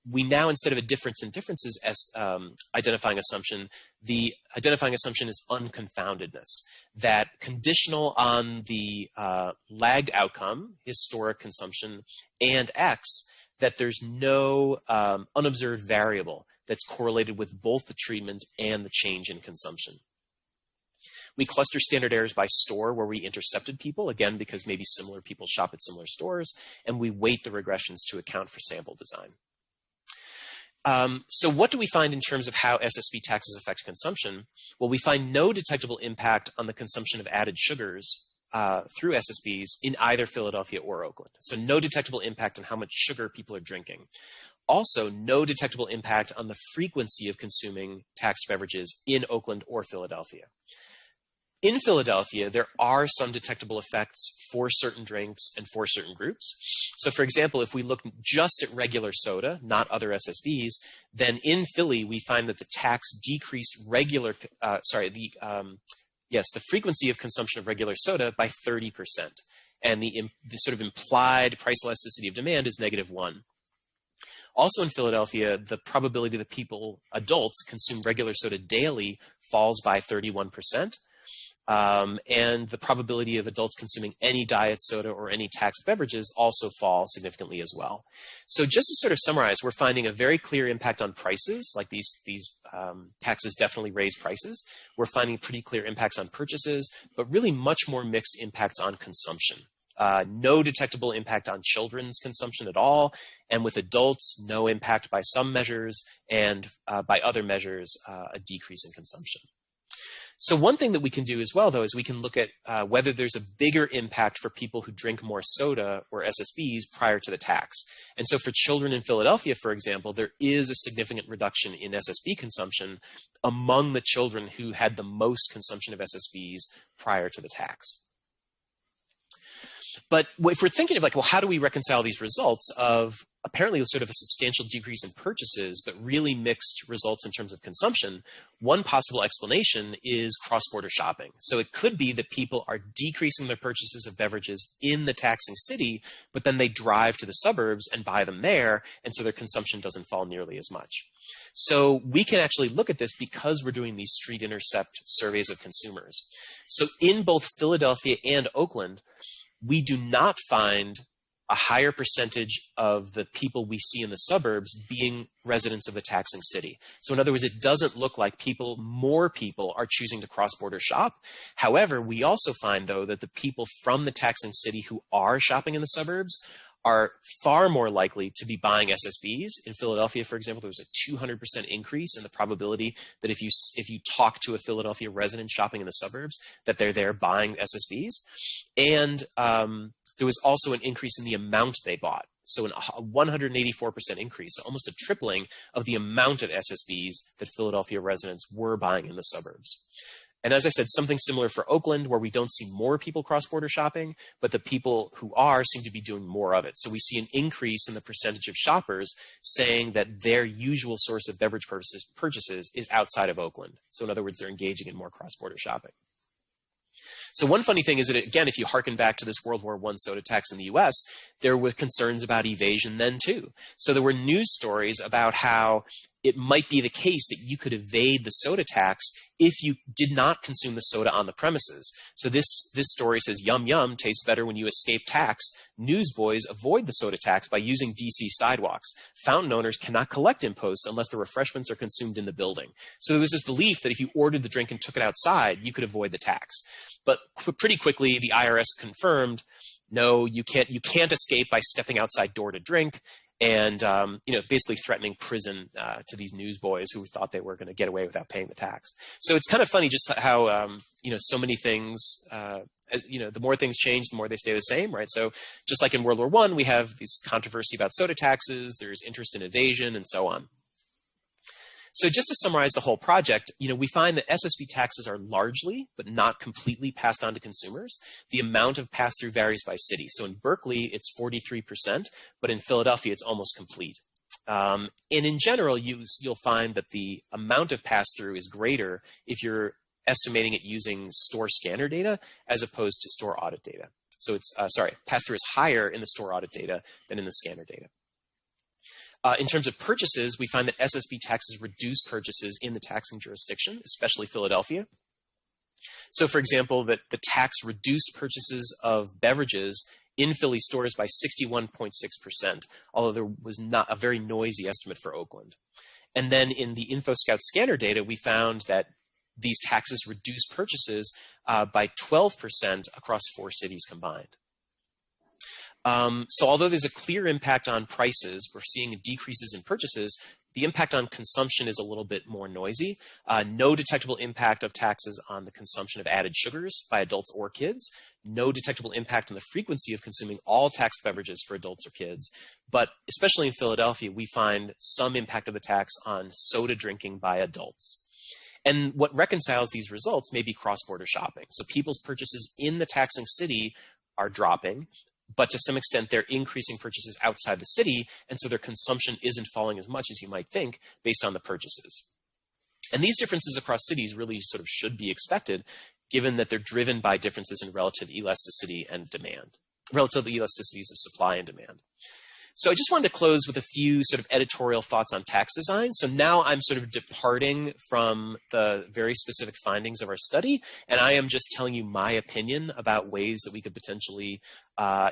we now, instead of a difference in differences as identifying assumption, the identifying assumption is unconfoundedness, that conditional on the lagged outcome, historic consumption, and X, that there's no unobserved variable that's correlated with both the treatment and the change in consumption. We cluster standard errors by store where we intercepted people, again, because maybe similar people shop at similar stores, and we weight the regressions to account for sample design. So what do we find in terms of how SSB taxes affect consumption? Well, we find no detectable impact on the consumption of added sugars through SSBs in either Philadelphia or Oakland. So no detectable impact on how much sugar people are drinking. Also, no detectable impact on the frequency of consuming taxed beverages in Oakland or Philadelphia. In Philadelphia, there are some detectable effects for certain drinks and for certain groups. So for example, if we look just at regular soda, not other SSBs, then in Philly, we find that the tax decreased the frequency of consumption of regular soda by 30%. And the sort of implied price elasticity of demand is -1. Also in Philadelphia, the probability that adults consume regular soda daily falls by 31%. And the probability of adults consuming any diet soda or any taxed beverages also fall significantly as well. So just to sort of summarize, we're finding a very clear impact on prices, like these taxes definitely raise prices. We're finding pretty clear impacts on purchases, but really much more mixed impacts on consumption. No detectable impact on children's consumption at all, and with adults, no impact by some measures, and by other measures, a decrease in consumption. So one thing that we can do as well, though, is we can look at whether there's a bigger impact for people who drink more soda or SSBs prior to the tax. And so for children in Philadelphia, for example, there is a significant reduction in SSB consumption among the children who had the most consumption of SSBs prior to the tax. But if we're thinking of how do we reconcile these results of apparently sort of a substantial decrease in purchases, but really mixed results in terms of consumption, one possible explanation is cross-border shopping. So it could be that people are decreasing their purchases of beverages in the taxing city, but then they drive to the suburbs and buy them there, and so their consumption doesn't fall nearly as much. So we can actually look at this because we're doing these street intercept surveys of consumers. So in both Philadelphia and Oakland, we do not find a higher percentage of the people we see in the suburbs being residents of the taxing city. So in other words, it doesn't look like more people are choosing to cross-border shop. However, we also find, though, that the people from the taxing city who are shopping in the suburbs are far more likely to be buying SSBs. In Philadelphia, for example, there was a 200% increase in the probability that if you talk to a Philadelphia resident shopping in the suburbs, that they're there buying SSBs. And there was also an increase in the amount they bought. So a 184% increase, so almost a tripling of the amount of SSBs that Philadelphia residents were buying in the suburbs. And as I said, something similar for Oakland, where we don't see more people cross-border shopping, but the people who are seem to be doing more of it. So we see an increase in the percentage of shoppers saying that their usual source of beverage purchases is outside of Oakland. So in other words, they're engaging in more cross-border shopping. So one funny thing is that, again, if you hearken back to this World War I soda tax in the US, there were concerns about evasion then too. So there were news stories about how it might be the case that you could evade the soda tax if you did not consume the soda on the premises. So this story says, yum yum tastes better when you escape tax. Newsboys avoid the soda tax by using DC sidewalks. Fountain owners cannot collect imposts unless the refreshments are consumed in the building. So there was this belief that if you ordered the drink and took it outside, you could avoid the tax. But pretty quickly, the IRS confirmed, no, you can't escape by stepping outside door to drink. And basically threatening prison to these newsboys who thought they were going to get away without paying the tax. So it's kind of funny just how so many things, the more things change, the more they stay the same, right? So just like in World War I, we have this controversy about soda taxes, there's interest in evasion, and so on. So just to summarize the whole project, we find that SSB taxes are largely, but not completely passed on to consumers. The amount of pass-through varies by city. So in Berkeley, it's 43%, but in Philadelphia, it's almost complete. And in general, you'll find that the amount of pass-through is greater if you're estimating it using store scanner data as opposed to store audit data. So it's, pass-through is higher in the store audit data than in the scanner data. In terms of purchases, we find that SSB taxes reduce purchases in the taxing jurisdiction, especially Philadelphia. So, for example, that the tax reduced purchases of beverages in Philly stores by 61.6%, although there was not a very noisy estimate for Oakland. And then in the InfoScout scanner data, we found that these taxes reduced purchases by 12% across 4 cities combined. So although there's a clear impact on prices, we're seeing decreases in purchases, the impact on consumption is a little bit more noisy. No detectable impact of taxes on the consumption of added sugars by adults or kids. No detectable impact on the frequency of consuming all taxed beverages for adults or kids. But especially in Philadelphia, we find some impact of the tax on soda drinking by adults. And what reconciles these results may be cross-border shopping. So people's purchases in the taxing city are dropping, but to some extent, they're increasing purchases outside the city, and so their consumption isn't falling as much as you might think based on the purchases. And these differences across cities really sort of should be expected, given that they're driven by differences in relative elasticity and demand, relative elasticities of supply and demand. So I just wanted to close with a few sort of editorial thoughts on tax design. So now I'm sort of departing from the very specific findings of our study, and I am just telling you my opinion about ways that we could potentially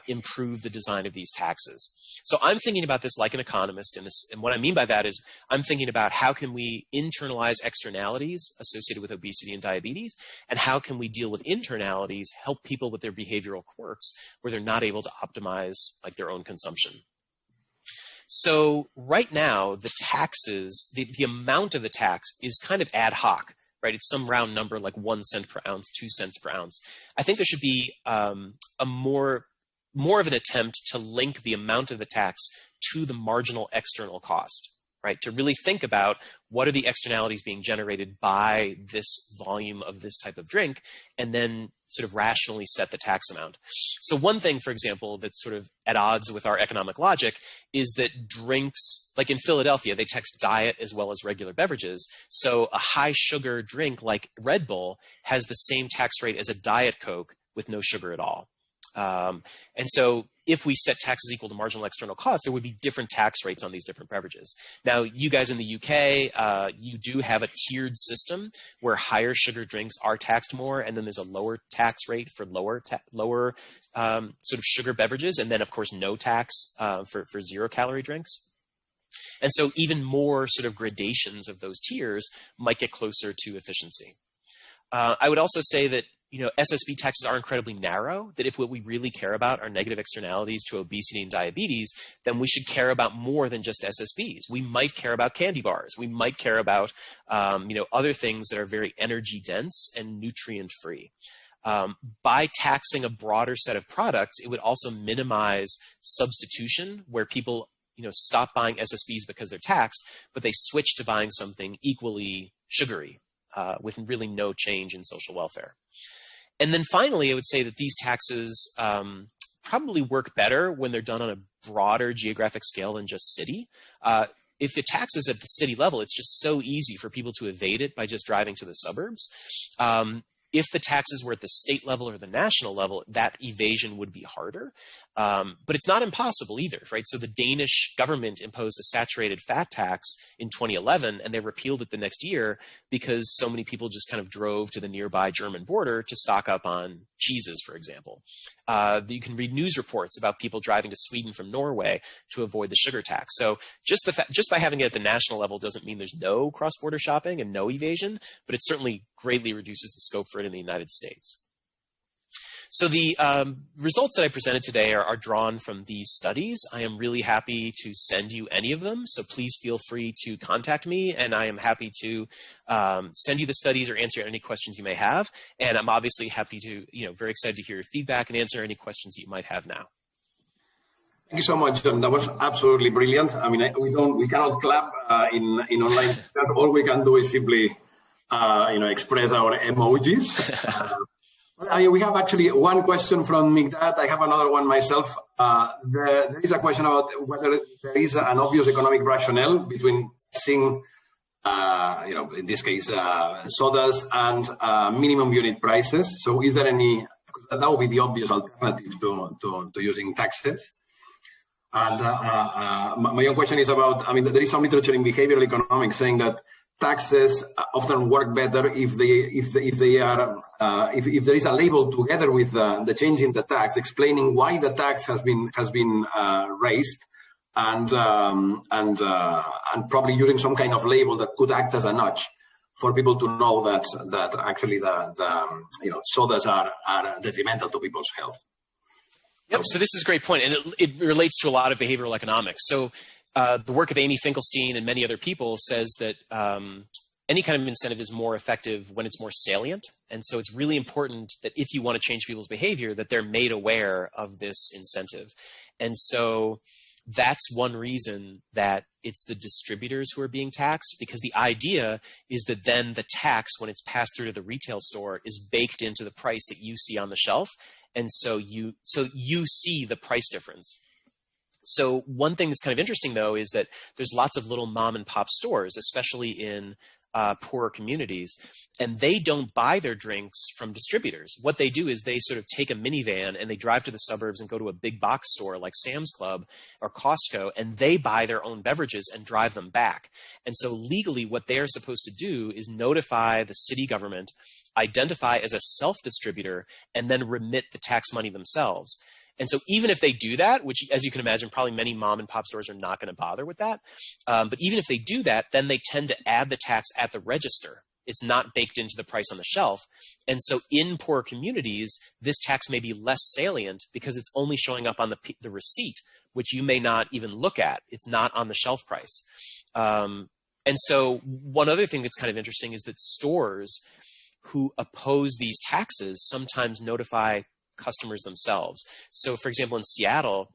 improve the design of these taxes. So I'm thinking about this like an economist, and what I mean by that is I'm thinking about how can we internalize externalities associated with obesity and diabetes, and how can we deal with internalities, help people with their behavioral quirks where they're not able to optimize like their own consumption. So right now, the taxes, the amount of the tax is kind of ad hoc, right? It's some round number like 1 cent per ounce, 2 cents per ounce. I think there should be a more of an attempt to link the amount of the tax to the marginal external cost, right? To really think about what are the externalities being generated by this volume of this type of drink, and then sort of rationally set the tax amount. So one thing, for example, that's sort of at odds with our economic logic is that drinks, like in Philadelphia, they tax diet as well as regular beverages. So a high sugar drink like Red Bull has the same tax rate as a Diet Coke with no sugar at all. And so if we set taxes equal to marginal external costs, there would be different tax rates on these different beverages. Now, you guys in the UK, you do have a tiered system where higher sugar drinks are taxed more, and then there's a lower tax rate for lower sort of sugar beverages, and then, of course, no tax for zero-calorie drinks. And so even more sort of gradations of those tiers might get closer to efficiency. I would also say that SSB taxes are incredibly narrow, that if what we really care about are negative externalities to obesity and diabetes, then we should care about more than just SSBs. We might care about candy bars. We might care about, other things that are very energy dense and nutrient free. By taxing a broader set of products, it would also minimize substitution where people, stop buying SSBs because they're taxed, but they switch to buying something equally sugary. with really no change in social welfare. And then finally, I would say that these taxes probably work better when they're done on a broader geographic scale than just city. If the tax is at the city level, it's just so easy for people to evade it by just driving to the suburbs. If the taxes were at the state level or the national level, that evasion would be harder. But it's not impossible either, right? So the Danish government imposed a saturated fat tax in 2011, and they repealed it the next year because so many people just kind of drove to the nearby German border to stock up on cheeses, for example. You can read news reports about people driving to Sweden from Norway to avoid the sugar tax. So just by having it at the national level doesn't mean there's no cross-border shopping and no evasion, but it certainly greatly reduces the scope for it in the United States. So the results that I presented today are drawn from these studies. I am really happy to send you any of them, so please feel free to contact me, and I am happy to send you the studies or answer any questions you may have. And I'm obviously happy to, very excited to hear your feedback and answer any questions that you might have now. Thank you so much, John. That was absolutely brilliant. I mean, we cannot clap in online. All we can do is simply, express our emojis. We have actually one question from Migdad. I have another one myself. There is a question about whether there is an obvious economic rationale between seeing, in this case, sodas and minimum unit prices. So is there any, that would be the obvious alternative to using taxes. And my own question is about, there is some literature in behavioral economics saying that taxes often work better if there is a label together with the change in the tax, explaining why the tax has been raised, and probably using some kind of label that could act as a nudge for people to know that actually the sodas are detrimental to people's health. Yep. So this is a great point, and it relates to a lot of behavioral economics. So the work of Amy Finkelstein and many other people says that any kind of incentive is more effective when it's more salient. And so it's really important that if you want to change people's behavior, that they're made aware of this incentive. And so that's one reason that it's the distributors who are being taxed, because the idea is that then the tax, when it's passed through to the retail store, is baked into the price that you see on the shelf. And so you see the price difference. So one thing that's kind of interesting, though, is that there's lots of little mom and pop stores, especially in poorer communities, and they don't buy their drinks from distributors. What they do is they sort of take a minivan and they drive to the suburbs and go to a big box store like Sam's Club or Costco, and they buy their own beverages and drive them back. And so legally, what they are supposed to do is notify the city government, identify as a self-distributor, and then remit the tax money themselves. And so even if they do that, which, as you can imagine, probably many mom and pop stores are not going to bother with that. But even if they do that, then they tend to add the tax at the register. It's not baked into the price on the shelf. And so in poor communities, this tax may be less salient because it's only showing up on the receipt, which you may not even look at. It's not on the shelf price. And so one other thing that's kind of interesting is that stores who oppose these taxes sometimes notify customers themselves. So for example, in Seattle,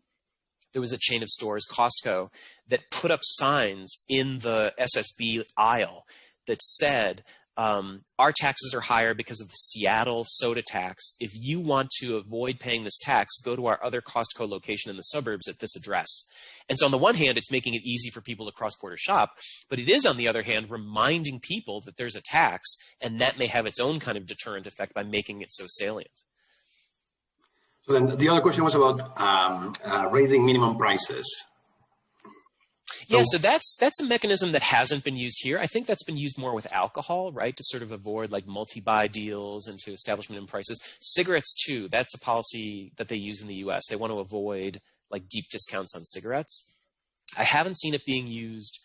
there was a chain of stores, Costco, that put up signs in the SSB aisle that said, our taxes are higher because of the Seattle soda tax. If you want to avoid paying this tax, go to our other Costco location in the suburbs at this address. And so on the one hand, it's making it easy for people to cross-border shop, but it is, on the other hand, reminding people that there's a tax, and that may have its own kind of deterrent effect by making it so salient. So then the other question was about raising minimum prices. Yeah, so that's a mechanism that hasn't been used here. I think that's been used more with alcohol, right, to sort of avoid like multi-buy deals and to establish minimum prices. Cigarettes too, that's a policy that they use in the US. They want to avoid like deep discounts on cigarettes. I haven't seen it being used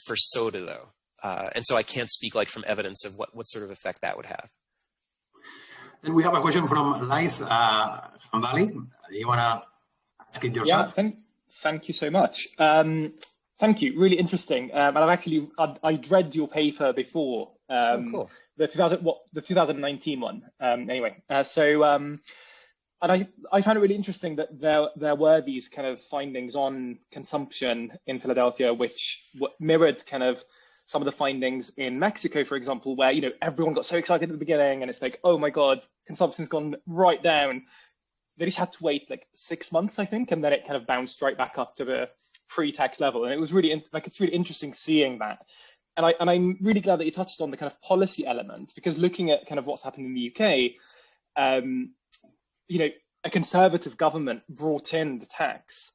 for soda though. And so I can't speak like from evidence of what sort of effect that would have. And we have a question from Laith from Bali. You want to ask it yourself? Yeah, thank you so much. Thank you. Really interesting. And I'd read your paper before. Cool. The 2019 one. And I found it really interesting that there were these kind of findings on consumption in Philadelphia, which mirrored kind of some of the findings in Mexico, for example, where, everyone got so excited at the beginning and it's like, oh my God, consumption's gone right down. They just had to wait like 6 months, I think, and then it kind of bounced right back up to the pre-tax level. And it was really it's really interesting seeing that. And I'm really glad that you touched on the kind of policy element, because looking at kind of what's happened in the UK, a conservative government brought in the tax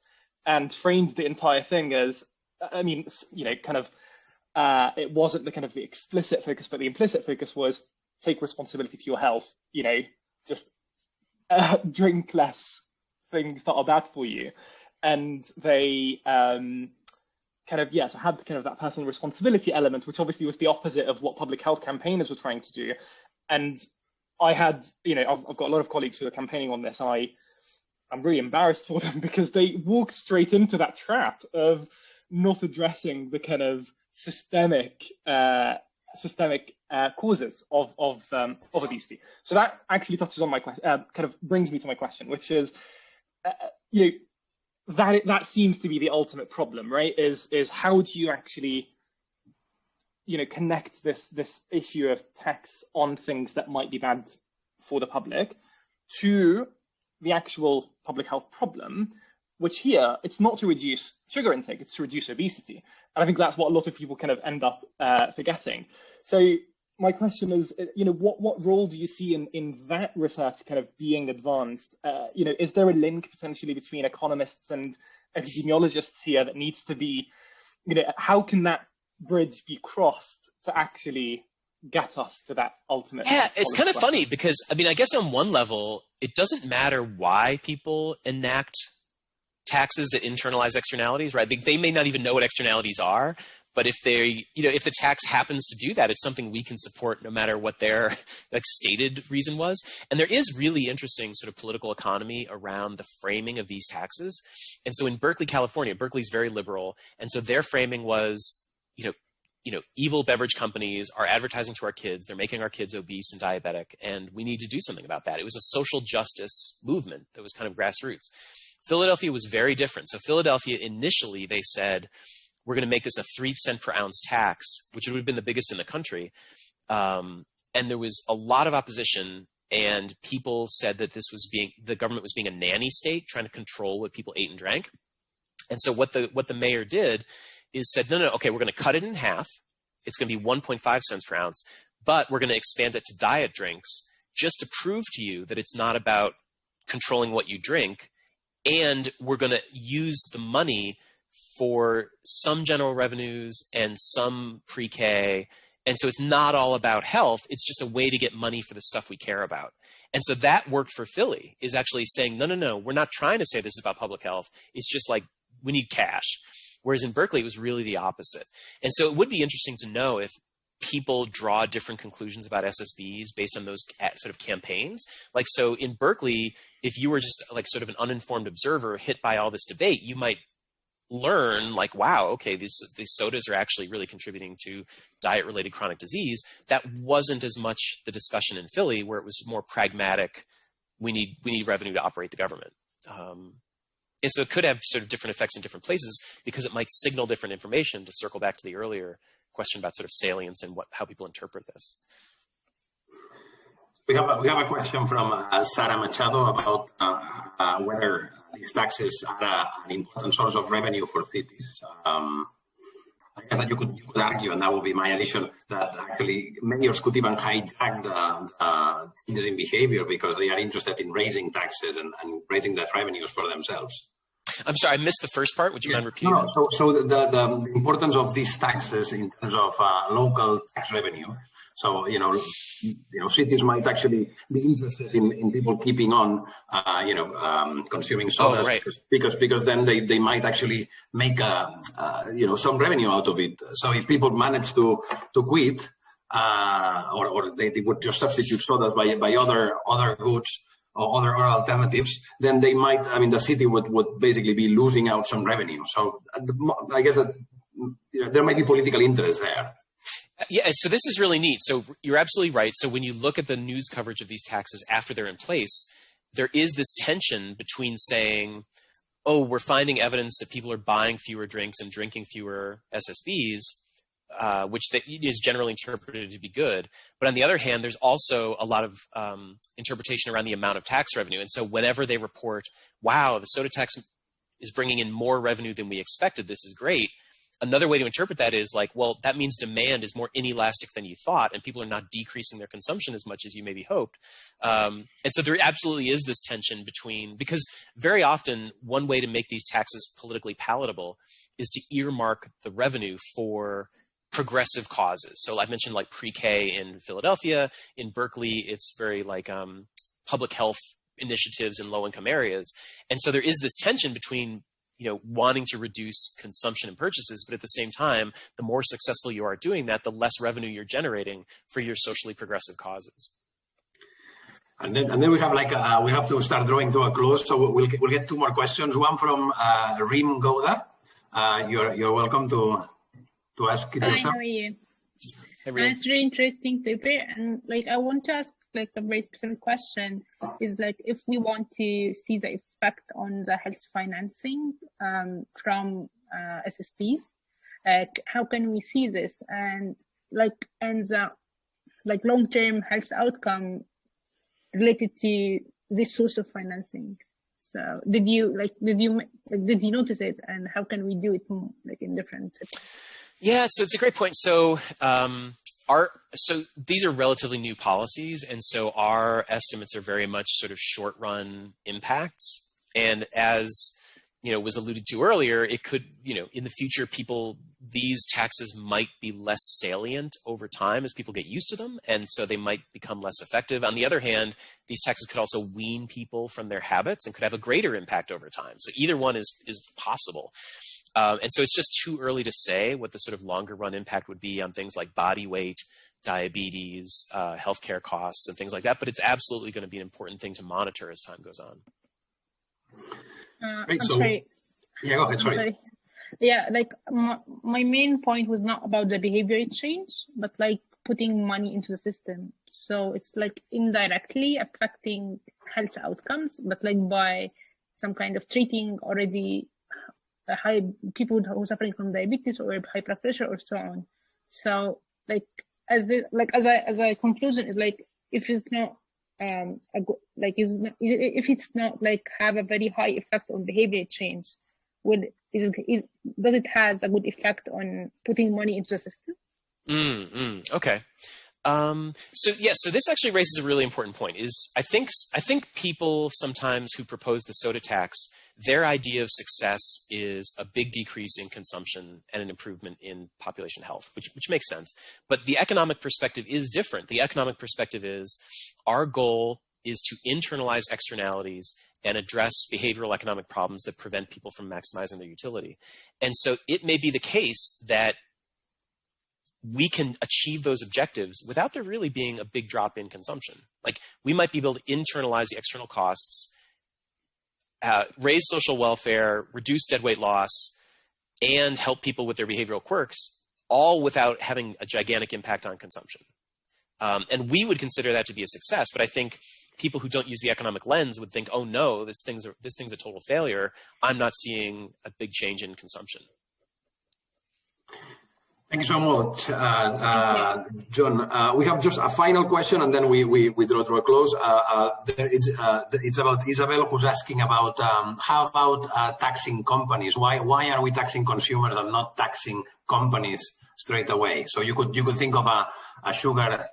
and framed the entire thing as, it wasn't the kind of the explicit focus, but the implicit focus was take responsibility for your health, just drink less things that are bad for you. And they so had kind of that personal responsibility element, which obviously was the opposite of what public health campaigners were trying to do. And I had, I've got a lot of colleagues who are campaigning on this, and I'm really embarrassed for them because they walked straight into that trap of not addressing the kind of systemic causes of obesity. So that actually touches on my question, kind of brings me to my question, which is, that seems to be the ultimate problem, right? Is how do you actually, connect this issue of tax on things that might be bad for the public to the actual public health problem, which here, it's not to reduce sugar intake, it's to reduce obesity. And I think that's what a lot of people kind of end up forgetting. So my question is, what role do you see in that research kind of being advanced? Is there a link potentially between economists and epidemiologists here that needs to be, how can that bridge be crossed to actually get us to that ultimate? Yeah, it's kind of funny because, I guess on one level, it doesn't matter why people enact taxes that internalize externalities, right? They may not even know what externalities are, but if if the tax happens to do that, it's something we can support no matter what their stated reason was. And there is really interesting sort of political economy around the framing of these taxes. And so in Berkeley, California, Berkeley's very liberal. And so their framing was, evil beverage companies are advertising to our kids. They're making our kids obese and diabetic, and we need to do something about that. It was a social justice movement that was kind of grassroots. Philadelphia was very different. So Philadelphia, initially, they said, we're going to make this a 3 cent per ounce tax, which would have been the biggest in the country. And there was a lot of opposition, and people said that the government was being a nanny state, trying to control what people ate and drank. And so what the mayor did is said, no, okay, we're going to cut it in half. It's going to be 1.5 cents per ounce, but we're going to expand it to diet drinks just to prove to you that it's not about controlling what you drink. And we're going to use the money for some general revenues and some pre-K. And so it's not all about health. It's just a way to get money for the stuff we care about. And so that worked for Philly, is actually saying, no, we're not trying to say this is about public health. It's just like, we need cash. Whereas in Berkeley, it was really the opposite. And so it would be interesting to know if people draw different conclusions about SSBs based on those sort of campaigns. Like, so in Berkeley, if you were just like sort of an uninformed observer hit by all this debate, you might learn like, wow, okay, these sodas are actually really contributing to diet-related chronic disease. That wasn't as much the discussion in Philly, where it was more pragmatic. We need revenue to operate the government. And so it could have sort of different effects in different places because it might signal different information, to circle back to the earlier question about sort of salience and how people interpret this. We have a question from Sara Machado about whether these taxes are an important source of revenue for cities. I guess that you could argue, and that would be my addition, that actually mayors could even hijack the changes in behavior because they are interested in raising taxes and raising that revenues for themselves. I'm sorry, I missed the first part. Would you mind repeating? No. So the importance of these taxes in terms of local tax revenue. So, cities might actually be interested in people keeping on, consuming sodas, right. because then they might actually make some revenue out of it. So if people manage to quit, or they would just substitute sodas by other goods or other alternatives, then they might. The city would basically be losing out some revenue. So I guess that there might be political interest there. Yeah, so this is really neat. So you're absolutely right. So when you look at the news coverage of these taxes after they're in place, there is this tension between saying, oh, we're finding evidence that people are buying fewer drinks and drinking fewer SSBs, which is generally interpreted to be good. But on the other hand, there's also a lot of interpretation around the amount of tax revenue. And so whenever they report, wow, the soda tax is bringing in more revenue than we expected, this is great. Another way to interpret that is like, well, that means demand is more inelastic than you thought, and people are not decreasing their consumption as much as you maybe hoped. And so there absolutely is this tension between, because very often one way to make these taxes politically palatable is to earmark the revenue for progressive causes. So I've mentioned like pre-K in Philadelphia. In Berkeley, it's very like public health initiatives in low-income areas. And so there is this tension between, you know, wanting to reduce consumption and purchases, but at the same time, the more successful you are doing that, the less revenue you're generating for your socially progressive causes. And then we have like we have to start drawing to a close. So we'll get two more questions. One from Rim Gouda. You're welcome to ask it yourself. Hi, how are you? It's a really interesting paper, and like I want to ask like a very specific question is like if we want to see the effect on the health financing from SSPs, how can we see this and the long-term health outcome related to this source of financing? So did you notice it, and how can we do it like in different settings? Yeah, so it's a great point. So so these are relatively new policies, and so our estimates are very much sort of short-run impacts. And as you know, was alluded to earlier, it could, you know, in the future, these taxes might be less salient over time as people get used to them, and so they might become less effective. On the other hand, these taxes could also wean people from their habits and could have a greater impact over time. So either one is possible. And so it's just too early to say what the sort of longer run impact would be on things like body weight, diabetes, healthcare costs, and things like that. But it's absolutely going to be an important thing to monitor as time goes on. Great. Sorry. Yeah, go ahead. Sorry. Yeah, like my main point was not about the behavior change, but like putting money into the system. So it's like indirectly affecting health outcomes, but like by some kind of treating already high people who are suffering from diabetes or high blood pressure or so on. So like as a conclusion is like if it's not if it's not like have a very high effect on behavior change, does it has a good effect on putting money into the system? Okay. So this actually raises a really important point. I think people sometimes who propose the soda tax, their idea of success is a big decrease in consumption and an improvement in population health, which makes sense. But the economic perspective is different. The economic perspective is our goal is to internalize externalities and address behavioral economic problems that prevent people from maximizing their utility. And so it may be the case that we can achieve those objectives without there really being a big drop in consumption. Like we might be able to internalize the external costs, raise social welfare, reduce dead weight loss, and help people with their behavioral quirks, all without having a gigantic impact on consumption. And we would consider that to be a success, but I think people who don't use the economic lens would think, oh no, this thing's a total failure. I'm not seeing a big change in consumption. Thank you so much, John. We have just a final question, and then we draw to a close. It's about Isabel, who's asking about how about taxing companies? Why are we taxing consumers and not taxing companies straight away? So you could think of a sugar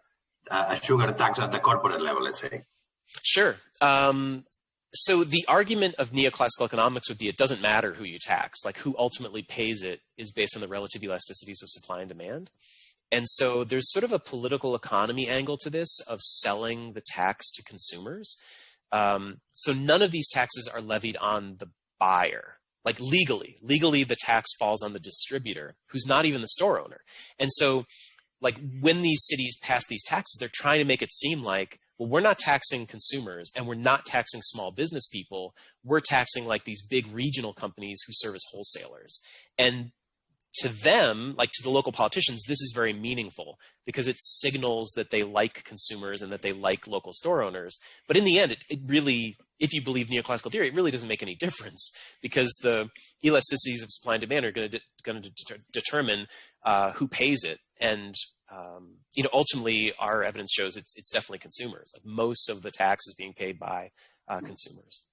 tax at the corporate level, let's say. Sure. So the argument of neoclassical economics would be it doesn't matter who you tax. Like who ultimately pays it is based on the relative elasticities of supply and demand. And so there's sort of a political economy angle to this of selling the tax to consumers. So none of these taxes are levied on the buyer. Like legally the tax falls on the distributor, who's not even the store owner. And so like when these cities pass these taxes, they're trying to make it seem like, well, we're not taxing consumers and we're not taxing small business people. We're taxing like these big regional companies who serve as wholesalers. And to them, like to the local politicians, this is very meaningful because it signals that they like consumers and that they like local store owners. But in the end, it if you believe neoclassical theory, it really doesn't make any difference, because the elasticities of supply and demand are going to determine who pays it. And ultimately, our evidence shows it's definitely consumers. Like, most of the tax is being paid by consumers.